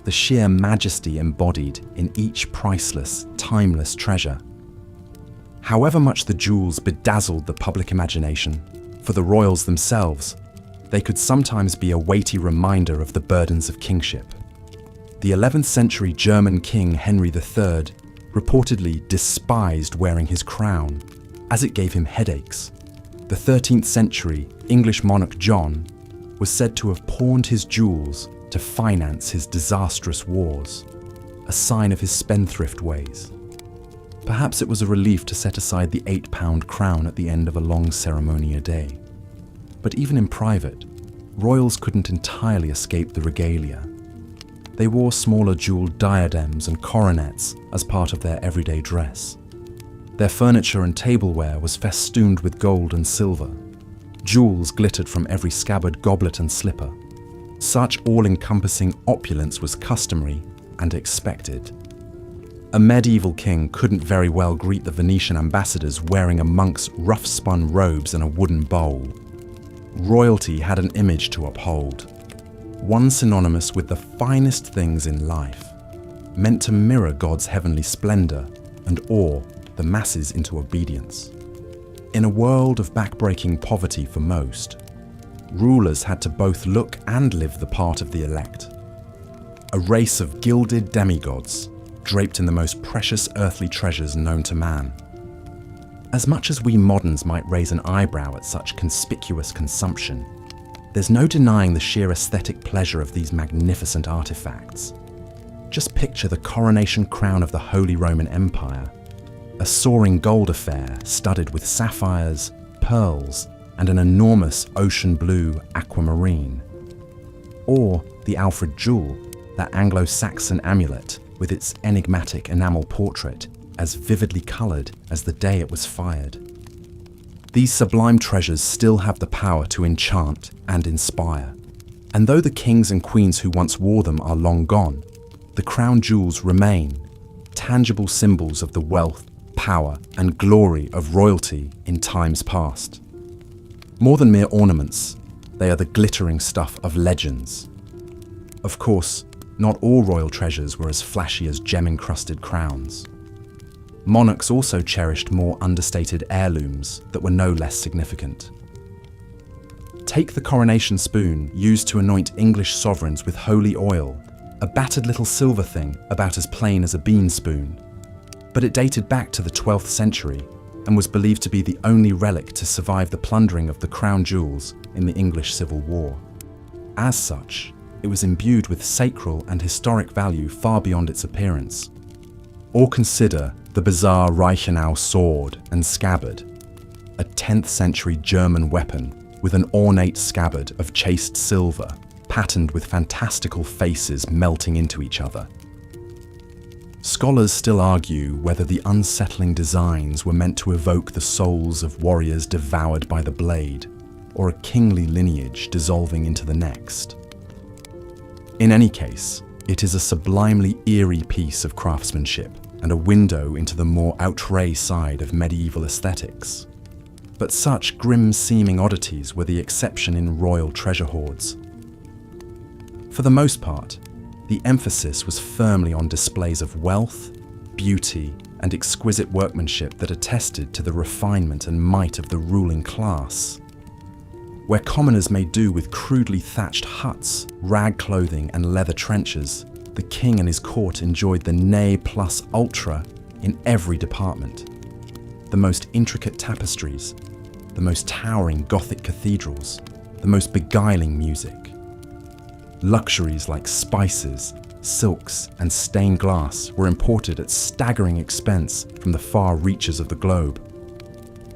the sheer majesty embodied in each priceless, timeless treasure. However much the jewels bedazzled the public imagination, for the royals themselves, they could sometimes be a weighty reminder of the burdens of kingship. The 11th century German king Henry III reportedly despised wearing his crown, as it gave him headaches. The 13th century English monarch John was said to have pawned his jewels to finance his disastrous wars, a sign of his spendthrift ways. Perhaps it was a relief to set aside the £8 crown at the end of a long ceremony a day. But even in private, royals couldn't entirely escape the regalia. They wore smaller jeweled diadems and coronets as part of their everyday dress. Their furniture and tableware was festooned with gold and silver. Jewels glittered from every scabbard, goblet and slipper. Such all-encompassing opulence was customary and expected. A medieval king couldn't very well greet the Venetian ambassadors wearing a monk's rough-spun robes and a wooden bowl. Royalty had an image to uphold, one synonymous with the finest things in life, meant to mirror God's heavenly splendor and awe the masses into obedience. In a world of backbreaking poverty for most, rulers had to both look and live the part of the elect. A race of gilded demigods, draped in the most precious earthly treasures known to man. As much as we moderns might raise an eyebrow at such conspicuous consumption, there's no denying the sheer aesthetic pleasure of these magnificent artifacts. Just picture the coronation crown of the Holy Roman Empire, a soaring gold affair studded with sapphires, pearls, and an enormous ocean blue aquamarine. Or the Alfred Jewel, that Anglo-Saxon amulet with its enigmatic enamel portrait, as vividly coloured as the day it was fired. These sublime treasures still have the power to enchant and inspire. And though the kings and queens who once wore them are long gone, the crown jewels remain, tangible symbols of the wealth, power, and glory of royalty in times past. More than mere ornaments, they are the glittering stuff of legends. Of course, not all royal treasures were as flashy as gem-encrusted crowns. Monarchs also cherished more understated heirlooms that were no less significant. Take the coronation spoon used to anoint English sovereigns with holy oil, a battered little silver thing about as plain as a bean spoon. But it dated back to the 12th century and was believed to be the only relic to survive the plundering of the crown jewels in the English Civil War. As such, it was imbued with sacral and historic value far beyond its appearance. Or consider the bizarre Reichenau sword and scabbard, a 10th century German weapon with an ornate scabbard of chased silver, patterned with fantastical faces melting into each other. Scholars still argue whether the unsettling designs were meant to evoke the souls of warriors devoured by the blade, or a kingly lineage dissolving into the next. In any case, it is a sublimely eerie piece of craftsmanship and a window into the more outre side of medieval aesthetics. But such grim-seeming oddities were the exception in royal treasure hoards. For the most part, the emphasis was firmly on displays of wealth, beauty, and exquisite workmanship that attested to the refinement and might of the ruling class. Where commoners made do with crudely thatched huts, rag clothing, and leather trenchers, the king and his court enjoyed the ne plus ultra in every department. The most intricate tapestries, the most towering Gothic cathedrals, the most beguiling music. Luxuries like spices, silks, and stained glass were imported at staggering expense from the far reaches of the globe.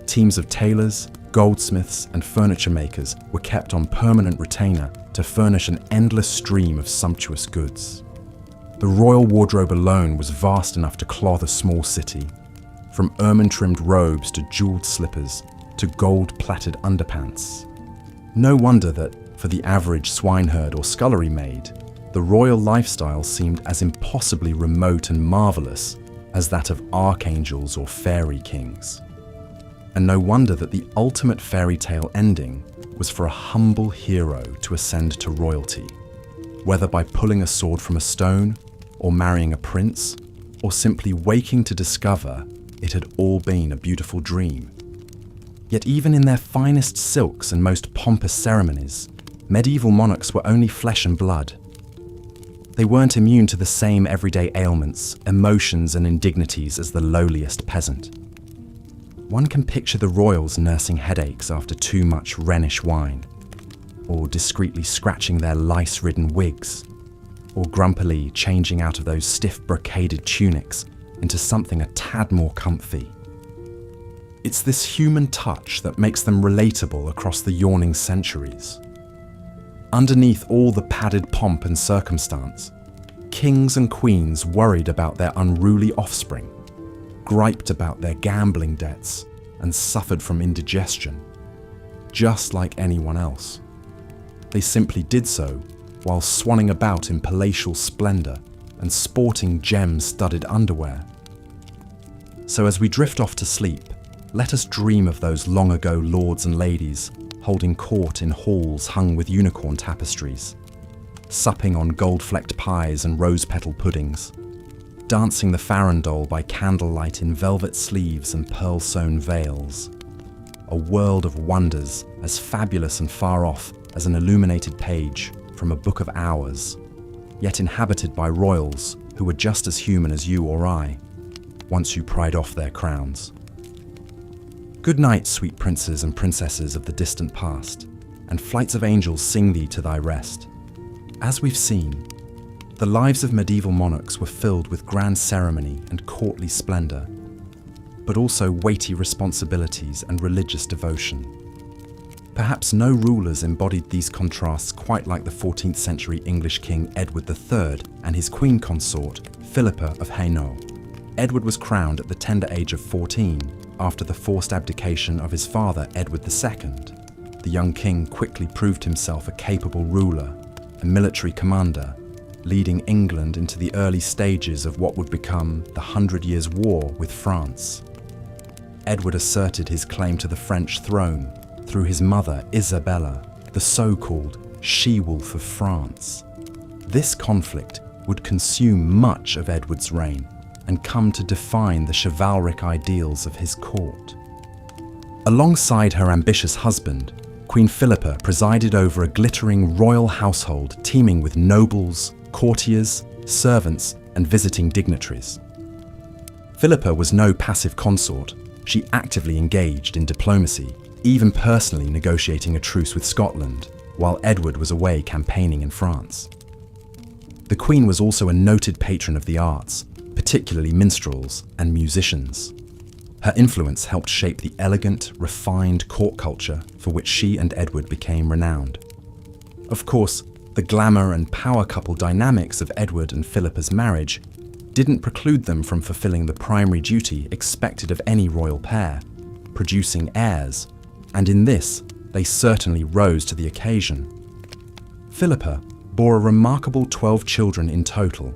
Teams of tailors, goldsmiths, and furniture makers were kept on permanent retainer to furnish an endless stream of sumptuous goods. The royal wardrobe alone was vast enough to clothe a small city. from ermine-trimmed robes to jeweled slippers to gold-plaited underpants. No wonder that, for the average swineherd or scullery maid, the royal lifestyle seemed as impossibly remote and marvellous as that of archangels or fairy kings. And no wonder that the ultimate fairy tale ending was for a humble hero to ascend to royalty, whether by pulling a sword from a stone, or marrying a prince, or simply waking to discover it had all been a beautiful dream. Yet even in their finest silks and most pompous ceremonies, medieval monarchs were only flesh and blood. They weren't immune to the same everyday ailments, emotions and indignities as the lowliest peasant. One can picture the royals nursing headaches after too much Rhenish wine, or discreetly scratching their lice-ridden wigs, or grumpily changing out of those stiff brocaded tunics into something a tad more comfy. It's this human touch that makes them relatable across the yawning centuries. Underneath all the padded pomp and circumstance, kings and queens worried about their unruly offspring, griped about their gambling debts, and suffered from indigestion, just like anyone else. They simply did so while swanning about in palatial splendour and sporting gem-studded underwear. So as we drift off to sleep, let us dream of those long-ago lords and ladies holding court in halls hung with unicorn tapestries, supping on gold-flecked pies and rose-petal puddings, dancing the farandole by candlelight in velvet sleeves and pearl-sewn veils. A world of wonders as fabulous and far off as an illuminated page from a book of hours, yet inhabited by royals who were just as human as you or I, once you pried off their crowns. Good night, sweet princes and princesses of the distant past, and flights of angels sing thee to thy rest. As we've seen, the lives of medieval monarchs were filled with grand ceremony and courtly splendour, but also weighty responsibilities and religious devotion. Perhaps no rulers embodied these contrasts quite like the 14th century English King Edward III and his queen consort, Philippa of Hainault. Edward was crowned at the tender age of 14 after the forced abdication of his father, Edward II. The young king quickly proved himself a capable ruler, a military commander, leading England into the early stages of what would become the 100 Years' War with France. Edward asserted his claim to the French throne through his mother, Isabella, the so-called she-wolf of France. This conflict would consume much of Edward's reign and come to define the chivalric ideals of his court. Alongside her ambitious husband, Queen Philippa presided over a glittering royal household teeming with nobles, courtiers, servants, and visiting dignitaries. Philippa was no passive consort. She actively engaged in diplomacy, even personally negotiating a truce with Scotland, while Edward was away campaigning in France. The Queen was also a noted patron of the arts, particularly minstrels and musicians. Her influence helped shape the elegant, refined court culture for which she and Edward became renowned. Of course, the glamour and power couple dynamics of Edward and Philippa's marriage didn't preclude them from fulfilling the primary duty expected of any royal pair, producing heirs, and in this, they certainly rose to the occasion. Philippa bore a remarkable 12 children in total,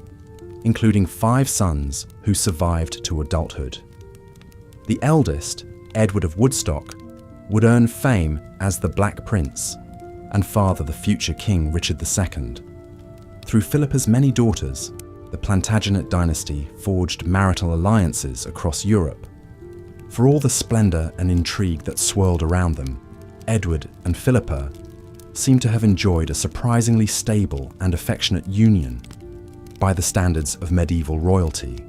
including 5 sons who survived to adulthood. The eldest, Edward of Woodstock, would earn fame as the Black Prince and father the future King Richard II. Through Philippa's many daughters, the Plantagenet dynasty forged marital alliances across Europe. For all the splendour and intrigue that swirled around them, Edward and Philippa seem to have enjoyed a surprisingly stable and affectionate union by the standards of medieval royalty.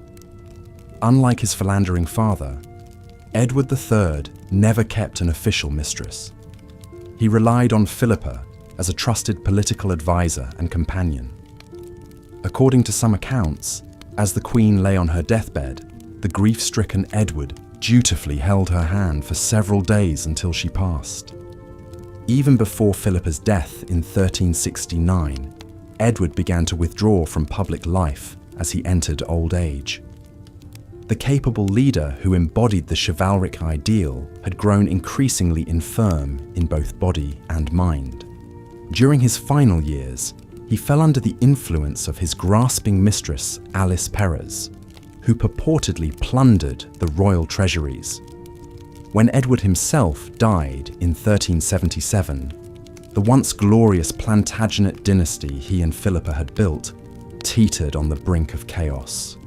Unlike his philandering father, Edward III never kept an official mistress. He relied on Philippa as a trusted political advisor and companion. According to some accounts, as the Queen lay on her deathbed, the grief-stricken Edward dutifully held her hand for several days until she passed. Even before Philippa's death in 1369, Edward began to withdraw from public life as he entered old age. The capable leader who embodied the chivalric ideal had grown increasingly infirm in both body and mind. During his final years, he fell under the influence of his grasping mistress, Alice Perez, who purportedly plundered the royal treasuries. When Edward himself died in 1377, the once glorious Plantagenet dynasty he and Philippa had built teetered on the brink of chaos.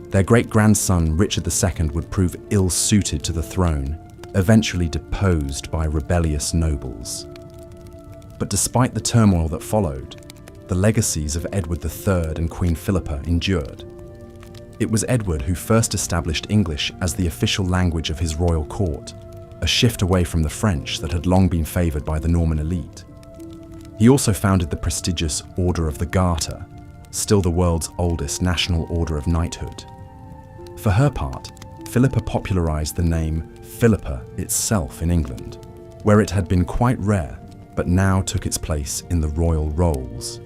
Their great-grandson Richard II would prove ill-suited to the throne, eventually deposed by rebellious nobles. But despite the turmoil that followed, the legacies of Edward III and Queen Philippa endured. It was Edward who first established English as the official language of his royal court, a shift away from the French that had long been favoured by the Norman elite. He also founded the prestigious Order of the Garter, still the world's oldest national order of knighthood. For her part, Philippa popularised the name Philippa itself in England, where it had been quite rare, but now took its place in the royal rolls.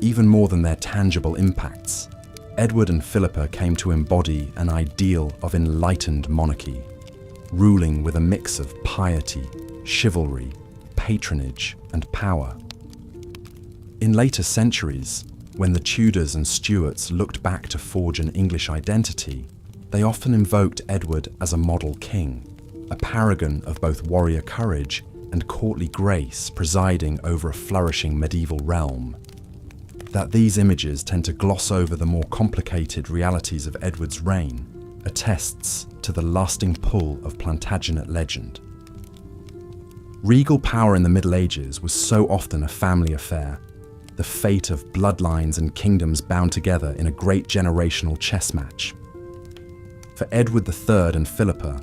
Even more than their tangible impacts, Edward and Philippa came to embody an ideal of enlightened monarchy, ruling with a mix of piety, chivalry, patronage, and power. In later centuries, when the Tudors and Stuarts looked back to forge an English identity, they often invoked Edward as a model king, a paragon of both warrior courage and courtly grace presiding over a flourishing medieval realm. That these images tend to gloss over the more complicated realities of Edward's reign attests to the lasting pull of Plantagenet legend. Regal power in the Middle Ages was so often a family affair, the fate of bloodlines and kingdoms bound together in a great generational chess match. For Edward III and Philippa,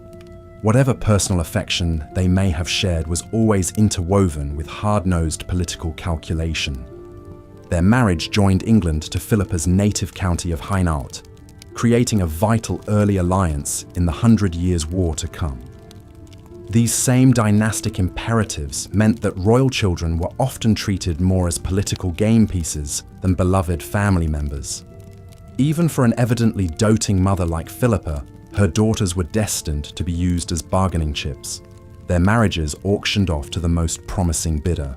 whatever personal affection they may have shared was always interwoven with hard-nosed political calculation. Their marriage joined England to Philippa's native county of Hainaut, creating a vital early alliance in the 100 Years' War to come. These same dynastic imperatives meant that royal children were often treated more as political game pieces than beloved family members. Even for an evidently doting mother like Philippa, her daughters were destined to be used as bargaining chips, their marriages auctioned off to the most promising bidder.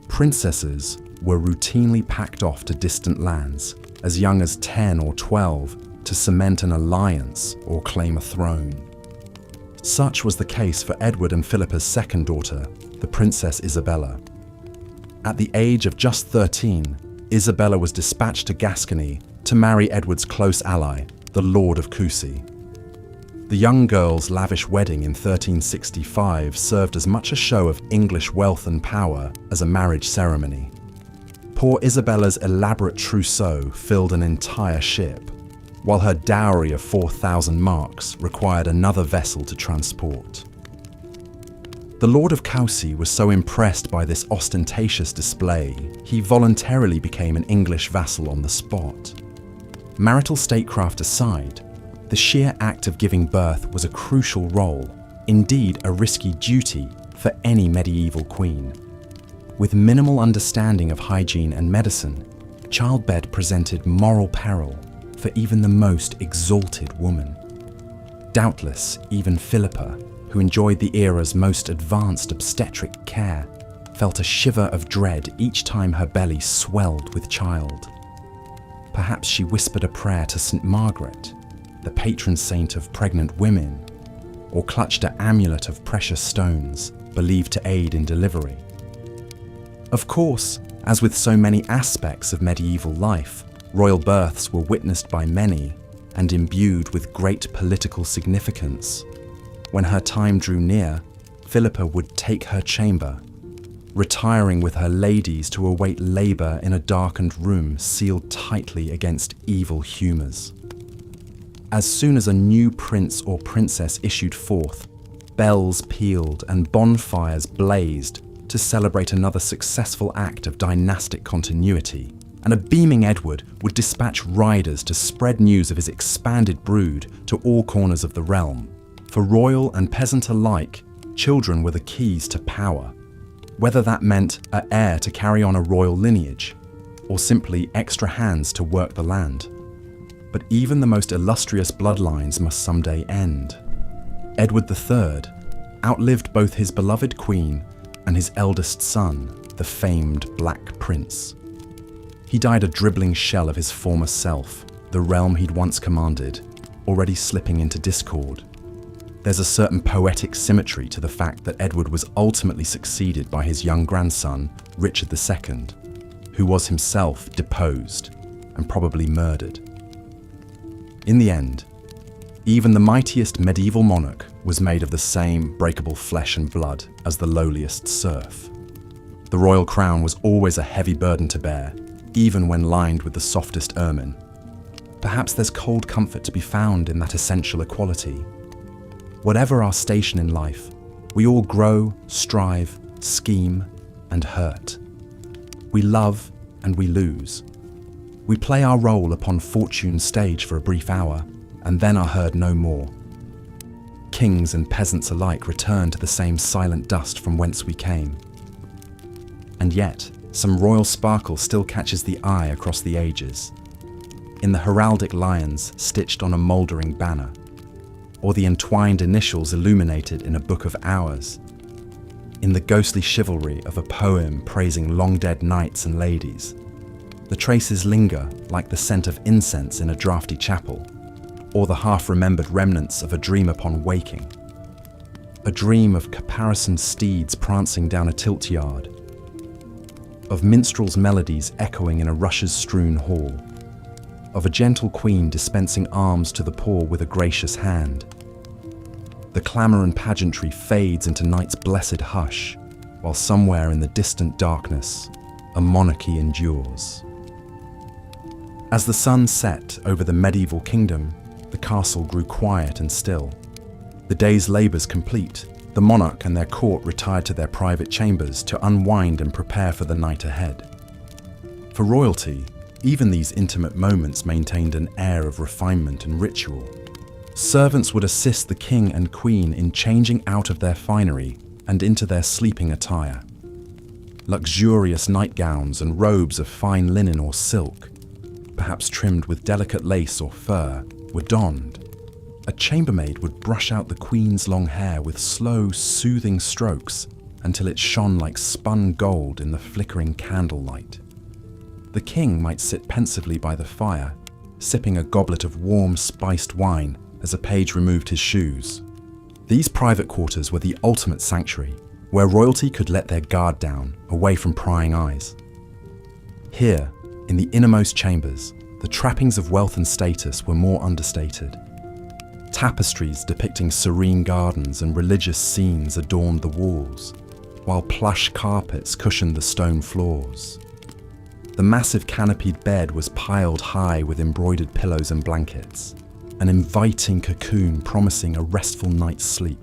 Princesses were routinely packed off to distant lands, as young as 10 or 12, to cement an alliance or claim a throne. Such was the case for Edward and Philippa's second daughter, the Princess Isabella. At the age of just 13, Isabella was dispatched to Gascony to marry Edward's close ally, the Lord of Coucy. The young girl's lavish wedding in 1365 served as much a show of English wealth and power as a marriage ceremony. Poor Isabella's elaborate trousseau filled an entire ship, while her dowry of 4,000 marks required another vessel to transport. The Lord of Coucy was so impressed by this ostentatious display, he voluntarily became an English vassal on the spot. Marital statecraft aside, the sheer act of giving birth was a crucial role, indeed a risky duty, for any medieval queen. With minimal understanding of hygiene and medicine, childbed presented moral peril for even the most exalted woman. Doubtless, even Philippa, who enjoyed the era's most advanced obstetric care, felt a shiver of dread each time her belly swelled with child. Perhaps she whispered a prayer to St. Margaret, the patron saint of pregnant women, or clutched an amulet of precious stones believed to aid in delivery. Of course, as with so many aspects of medieval life, royal births were witnessed by many and imbued with great political significance. When her time drew near, Philippa would take her chamber, retiring with her ladies to await labour in a darkened room sealed tightly against evil humours. As soon as a new prince or princess issued forth, bells pealed and bonfires blazed to celebrate another successful act of dynastic continuity, and a beaming Edward would dispatch riders to spread news of his expanded brood to all corners of the realm. For royal and peasant alike, children were the keys to power, whether that meant an heir to carry on a royal lineage, or simply extra hands to work the land. But even the most illustrious bloodlines must someday end. Edward III outlived both his beloved queen and his eldest son, the famed Black Prince. He died a dribbling shell of his former self, the realm he'd once commanded, already slipping into discord. There's a certain poetic symmetry to the fact that Edward was ultimately succeeded by his young grandson, Richard II, who was himself deposed and probably murdered. In the end, even the mightiest medieval monarch was made of the same breakable flesh and blood as the lowliest serf. The royal crown was always a heavy burden to bear, even when lined with the softest ermine. Perhaps there's cold comfort to be found in that essential equality. Whatever our station in life, we all grow, strive, scheme, and hurt. We love and we lose. We play our role upon fortune's stage for a brief hour, and then are heard no more. Kings and peasants alike return to the same silent dust from whence we came. And yet, some royal sparkle still catches the eye across the ages. In the heraldic lions stitched on a mouldering banner, or the entwined initials illuminated in a book of hours, in the ghostly chivalry of a poem praising long-dead knights and ladies. The traces linger like the scent of incense in a draughty chapel, or the half-remembered remnants of a dream upon waking. A dream of caparisoned steeds prancing down a tilt yard, of minstrels' melodies echoing in a rushes-strewn hall, of a gentle queen dispensing alms to the poor with a gracious hand. The clamour and pageantry fades into night's blessed hush, while somewhere in the distant darkness, a monarchy endures. As the sun set over the medieval kingdom, the castle grew quiet and still. The day's labours complete, the monarch and their court retired to their private chambers to unwind and prepare for the night ahead. For royalty, even these intimate moments maintained an air of refinement and ritual. Servants would assist the king and queen in changing out of their finery and into their sleeping attire. Luxurious nightgowns and robes of fine linen or silk, perhaps trimmed with delicate lace or fur, were donned. A chambermaid would brush out the queen's long hair with slow, soothing strokes until it shone like spun gold in the flickering candlelight. The king might sit pensively by the fire, sipping a goblet of warm, spiced wine as a page removed his shoes. These private quarters were the ultimate sanctuary, where royalty could let their guard down, away from prying eyes. Here, in the innermost chambers, the trappings of wealth and status were more understated. Tapestries depicting serene gardens and religious scenes adorned the walls, while plush carpets cushioned the stone floors. The massive canopied bed was piled high with embroidered pillows and blankets, an inviting cocoon promising a restful night's sleep.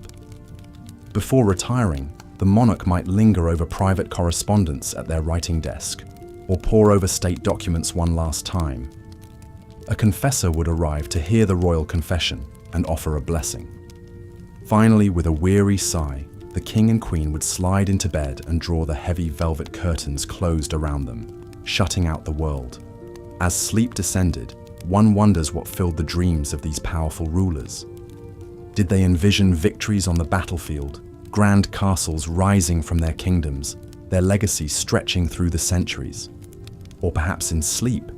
Before retiring, the monarch might linger over private correspondence at their writing desk, or pore over state documents one last time. A confessor would arrive to hear the royal confession and offer a blessing. Finally, with a weary sigh, the king and queen would slide into bed and draw the heavy velvet curtains closed around them, shutting out the world. As sleep descended, one wonders what filled the dreams of these powerful rulers. Did they envision victories on the battlefield, grand castles rising from their kingdoms, their legacy stretching through the centuries? Or perhaps in sleep,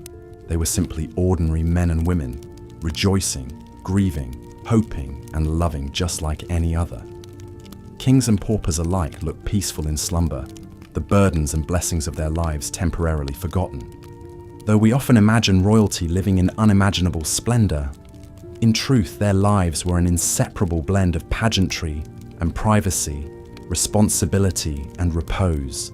they were simply ordinary men and women, rejoicing, grieving, hoping, and loving just like any other. Kings and paupers alike look peaceful in slumber, the burdens and blessings of their lives temporarily forgotten. Though we often imagine royalty living in unimaginable splendor, in truth their lives were an inseparable blend of pageantry and privacy, responsibility and repose.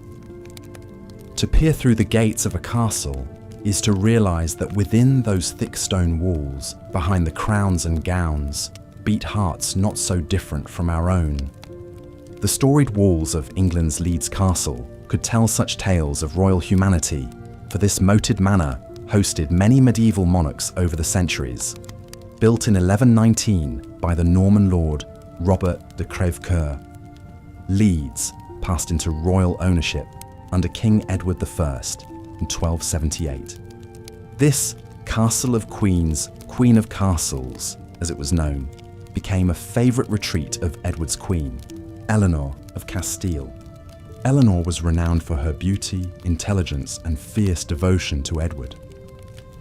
To peer through the gates of a castle is to realize that within those thick stone walls, behind the crowns and gowns, beat hearts not so different from our own. The storied walls of England's Leeds Castle could tell such tales of royal humanity, for this moated manor hosted many medieval monarchs over the centuries. Built in 1119 by the Norman lord Robert de Crèvecoeur, Leeds passed into royal ownership under King Edward I in 1278. This Castle of Queens, Queen of Castles, as it was known, became a favourite retreat of Edward's queen, Eleanor of Castile. Eleanor was renowned for her beauty, intelligence, and fierce devotion to Edward.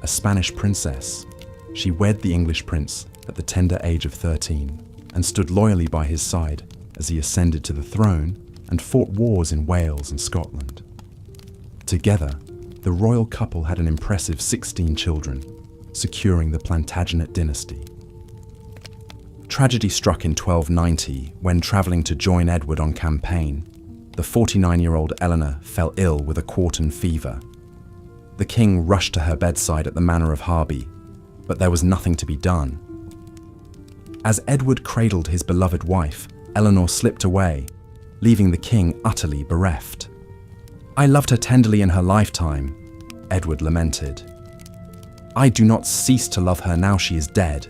A Spanish princess, she wed the English prince at the tender age of 13 and stood loyally by his side as he ascended to the throne and fought wars in Wales and Scotland. Together, the royal couple had an impressive 16 children, securing the Plantagenet dynasty. Tragedy struck in 1290 when travelling to join Edward on campaign. The 49-year-old Eleanor fell ill with a quartan fever. The king rushed to her bedside at the Manor of Harby, but there was nothing to be done. As Edward cradled his beloved wife, Eleanor slipped away, leaving the king utterly bereft. "I loved her tenderly in her lifetime," Edward lamented. "I do not cease to love her now she is dead."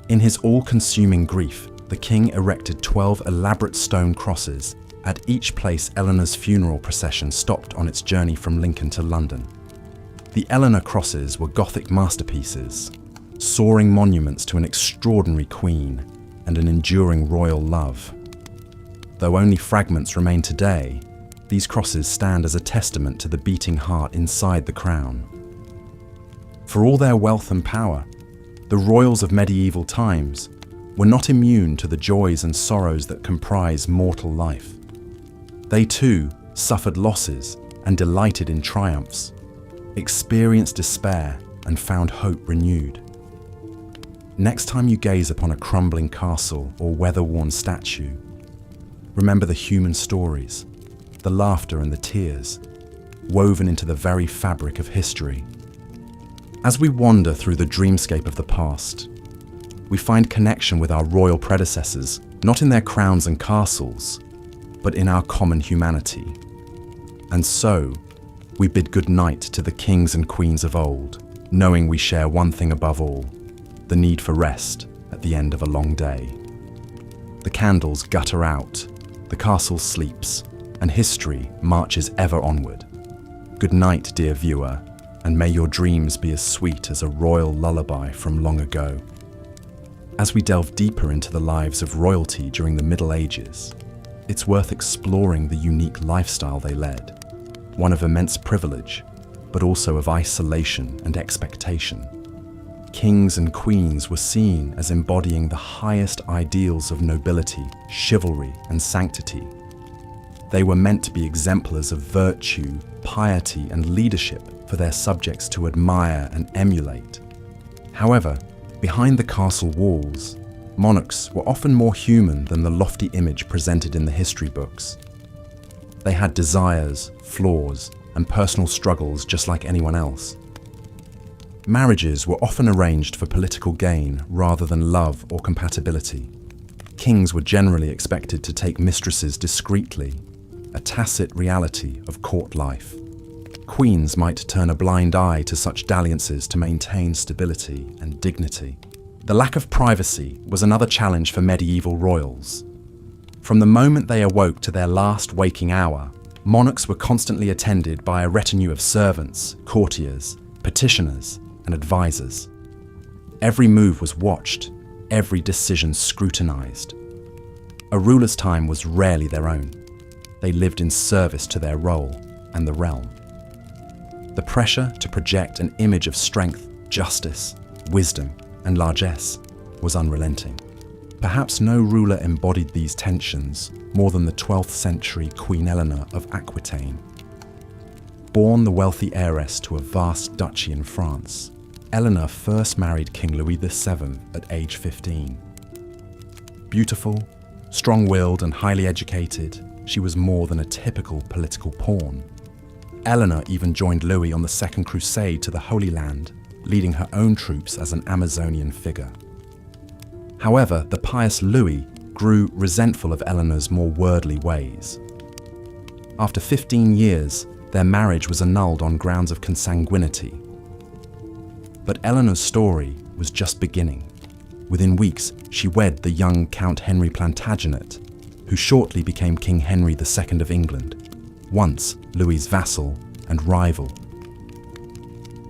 In his all-consuming grief, the king erected 12 elaborate stone crosses at each place Eleanor's funeral procession stopped on its journey from Lincoln to London. The Eleanor crosses were Gothic masterpieces, soaring monuments to an extraordinary queen and an enduring royal love. Though only fragments remain today, these crosses stand as a testament to the beating heart inside the crown. For all their wealth and power, the royals of medieval times were not immune to the joys and sorrows that comprise mortal life. They too suffered losses and delighted in triumphs, experienced despair and found hope renewed. Next time you gaze upon a crumbling castle or weather-worn statue, remember the human stories, the laughter and the tears, woven into the very fabric of history. As we wander through the dreamscape of the past, we find connection with our royal predecessors, not in their crowns and castles, but in our common humanity. And so, we bid good night to the kings and queens of old, knowing we share one thing above all, the need for rest at the end of a long day. The candles gutter out, the castle sleeps, and history marches ever onward. Good night, dear viewer, and may your dreams be as sweet as a royal lullaby from long ago. As we delve deeper into the lives of royalty during the Middle Ages, it's worth exploring the unique lifestyle they led, one of immense privilege, but also of isolation and expectation. Kings and queens were seen as embodying the highest ideals of nobility, chivalry, and sanctity. They were meant to be exemplars of virtue, piety, and leadership for their subjects to admire and emulate. However, behind the castle walls, monarchs were often more human than the lofty image presented in the history books. They had desires, flaws, and personal struggles just like anyone else. Marriages were often arranged for political gain rather than love or compatibility. Kings were generally expected to take mistresses discreetly, a tacit reality of court life. Queens might turn a blind eye to such dalliances to maintain stability and dignity. The lack of privacy was another challenge for medieval royals. From the moment they awoke to their last waking hour, monarchs were constantly attended by a retinue of servants, courtiers, petitioners, and advisors. Every move was watched, every decision scrutinized. A ruler's time was rarely their own. They lived in service to their role and the realm. The pressure to project an image of strength, justice, wisdom, and largesse was unrelenting. Perhaps no ruler embodied these tensions more than the 12th century Queen Eleanor of Aquitaine. Born the wealthy heiress to a vast duchy in France, Eleanor first married King Louis VII at age 15. Beautiful, strong-willed, and highly educated, she was more than a typical political pawn. Eleanor even joined Louis on the Second Crusade to the Holy Land, leading her own troops as an Amazonian figure. However, the pious Louis grew resentful of Eleanor's more worldly ways. After 15 years, their marriage was annulled on grounds of consanguinity. But Eleanor's story was just beginning. Within weeks, she wed the young Count Henry Plantagenet, who shortly became King Henry II of England, once Louis's vassal and rival.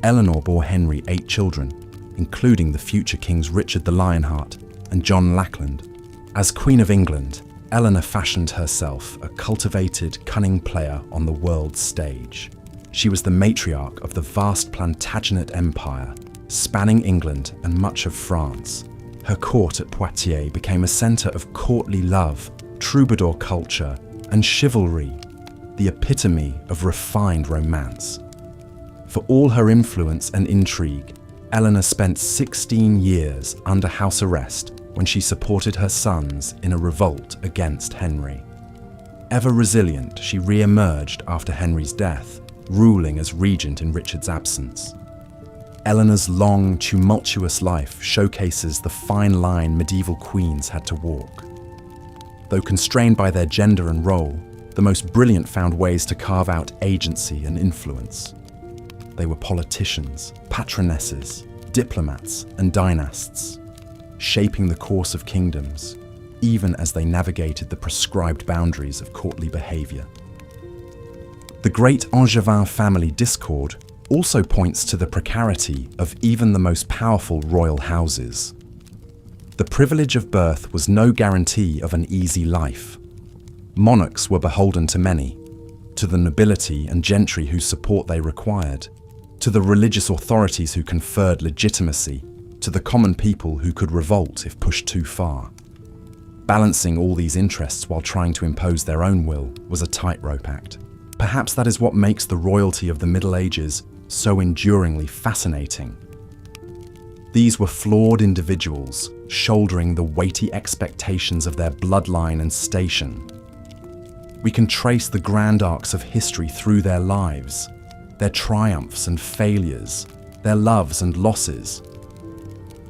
Eleanor bore Henry 8 children, including the future kings Richard the Lionheart and John Lackland. As Queen of England, Eleanor fashioned herself a cultivated, cunning player on the world's stage. She was the matriarch of the vast Plantagenet Empire, spanning England and much of France. Her court at Poitiers became a centre of courtly love, troubadour culture, and chivalry, the epitome of refined romance. For all her influence and intrigue, Eleanor spent 16 years under house arrest when she supported her sons in a revolt against Henry. Ever resilient, she re-emerged after Henry's death, ruling as regent in Richard's absence. Eleanor's long, tumultuous life showcases the fine line medieval queens had to walk. Though constrained by their gender and role, the most brilliant found ways to carve out agency and influence. They were politicians, patronesses, diplomats, and dynasts, shaping the course of kingdoms, even as they navigated the prescribed boundaries of courtly behaviour. The great Angevin family discord also points to the precarity of even the most powerful royal houses. The privilege of birth was no guarantee of an easy life. Monarchs were beholden to many, to the nobility and gentry whose support they required, to the religious authorities who conferred legitimacy, to the common people who could revolt if pushed too far. Balancing all these interests while trying to impose their own will was a tightrope act. Perhaps that is what makes the royalty of the Middle Ages so enduringly fascinating. These were flawed individuals, shouldering the weighty expectations of their bloodline and station. We can trace the grand arcs of history through their lives, their triumphs and failures, their loves and losses.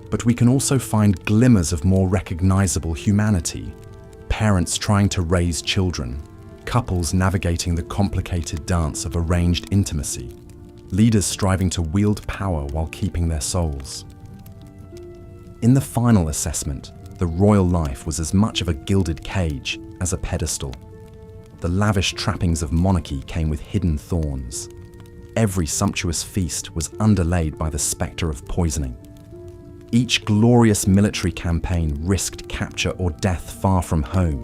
But we can also find glimmers of more recognizable humanity, parents trying to raise children, couples navigating the complicated dance of arranged intimacy, leaders striving to wield power while keeping their souls. In the final assessment, the royal life was as much of a gilded cage as a pedestal. The lavish trappings of monarchy came with hidden thorns. Every sumptuous feast was underlaid by the spectre of poisoning. Each glorious military campaign risked capture or death far from home.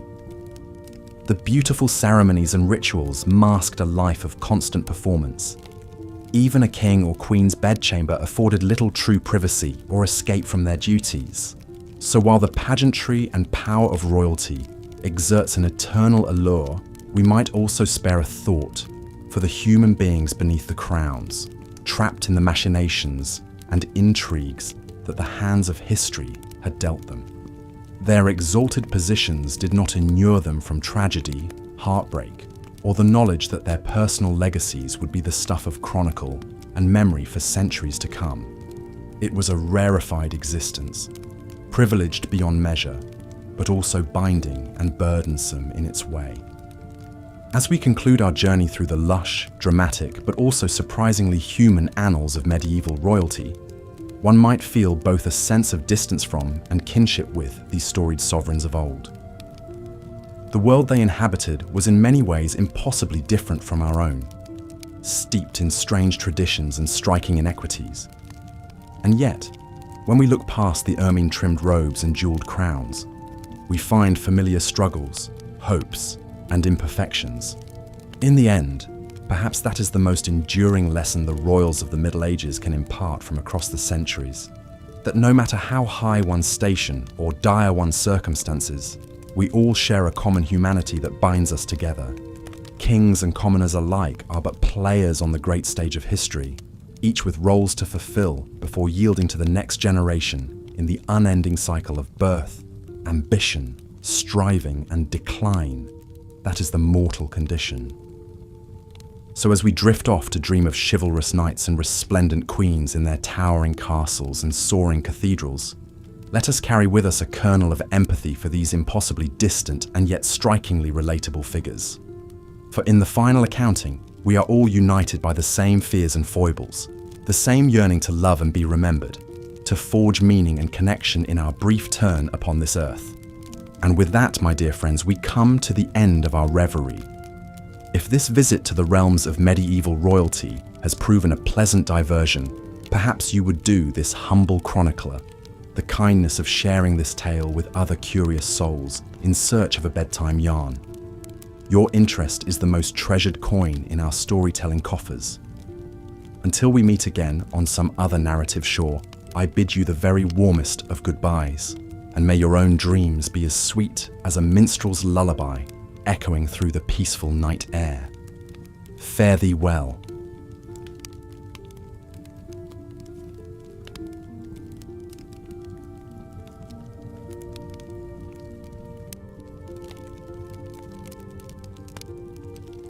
The beautiful ceremonies and rituals masked a life of constant performance. Even a king or queen's bedchamber afforded little true privacy or escape from their duties. So while the pageantry and power of royalty exerts an eternal allure, we might also spare a thought for the human beings beneath the crowns, trapped in the machinations and intrigues that the hands of history had dealt them. Their exalted positions did not inure them from tragedy, heartbreak, or the knowledge that their personal legacies would be the stuff of chronicle and memory for centuries to come. It was a rarefied existence, privileged beyond measure, but also binding and burdensome in its way. As we conclude our journey through the lush, dramatic, but also surprisingly human annals of medieval royalty, one might feel both a sense of distance from and kinship with these storied sovereigns of old. The world they inhabited was in many ways impossibly different from our own, steeped in strange traditions and striking inequities. And yet, when we look past the ermine-trimmed robes and jeweled crowns, we find familiar struggles, hopes, and imperfections. In the end, perhaps that is the most enduring lesson the royals of the Middle Ages can impart from across the centuries, that no matter how high one's station or dire one's circumstances, we all share a common humanity that binds us together. Kings and commoners alike are but players on the great stage of history, each with roles to fulfill before yielding to the next generation in the unending cycle of birth, ambition, striving, and decline that is the mortal condition. So as we drift off to dream of chivalrous knights and resplendent queens in their towering castles and soaring cathedrals, let us carry with us a kernel of empathy for these impossibly distant and yet strikingly relatable figures. For in the final accounting, we are all united by the same fears and foibles, the same yearning to love and be remembered, to forge meaning and connection in our brief turn upon this earth. And with that, my dear friends, we come to the end of our reverie. If this visit to the realms of medieval royalty has proven a pleasant diversion, Perhaps you would do this humble chronicler the kindness of sharing this tale with other curious souls in search of a bedtime yarn. Your interest is the most treasured coin in our storytelling coffers. Until we meet again on some other narrative shore, I bid you the very warmest of goodbyes, and may your own dreams be as sweet as a minstrel's lullaby echoing through the peaceful night air. Fare thee well,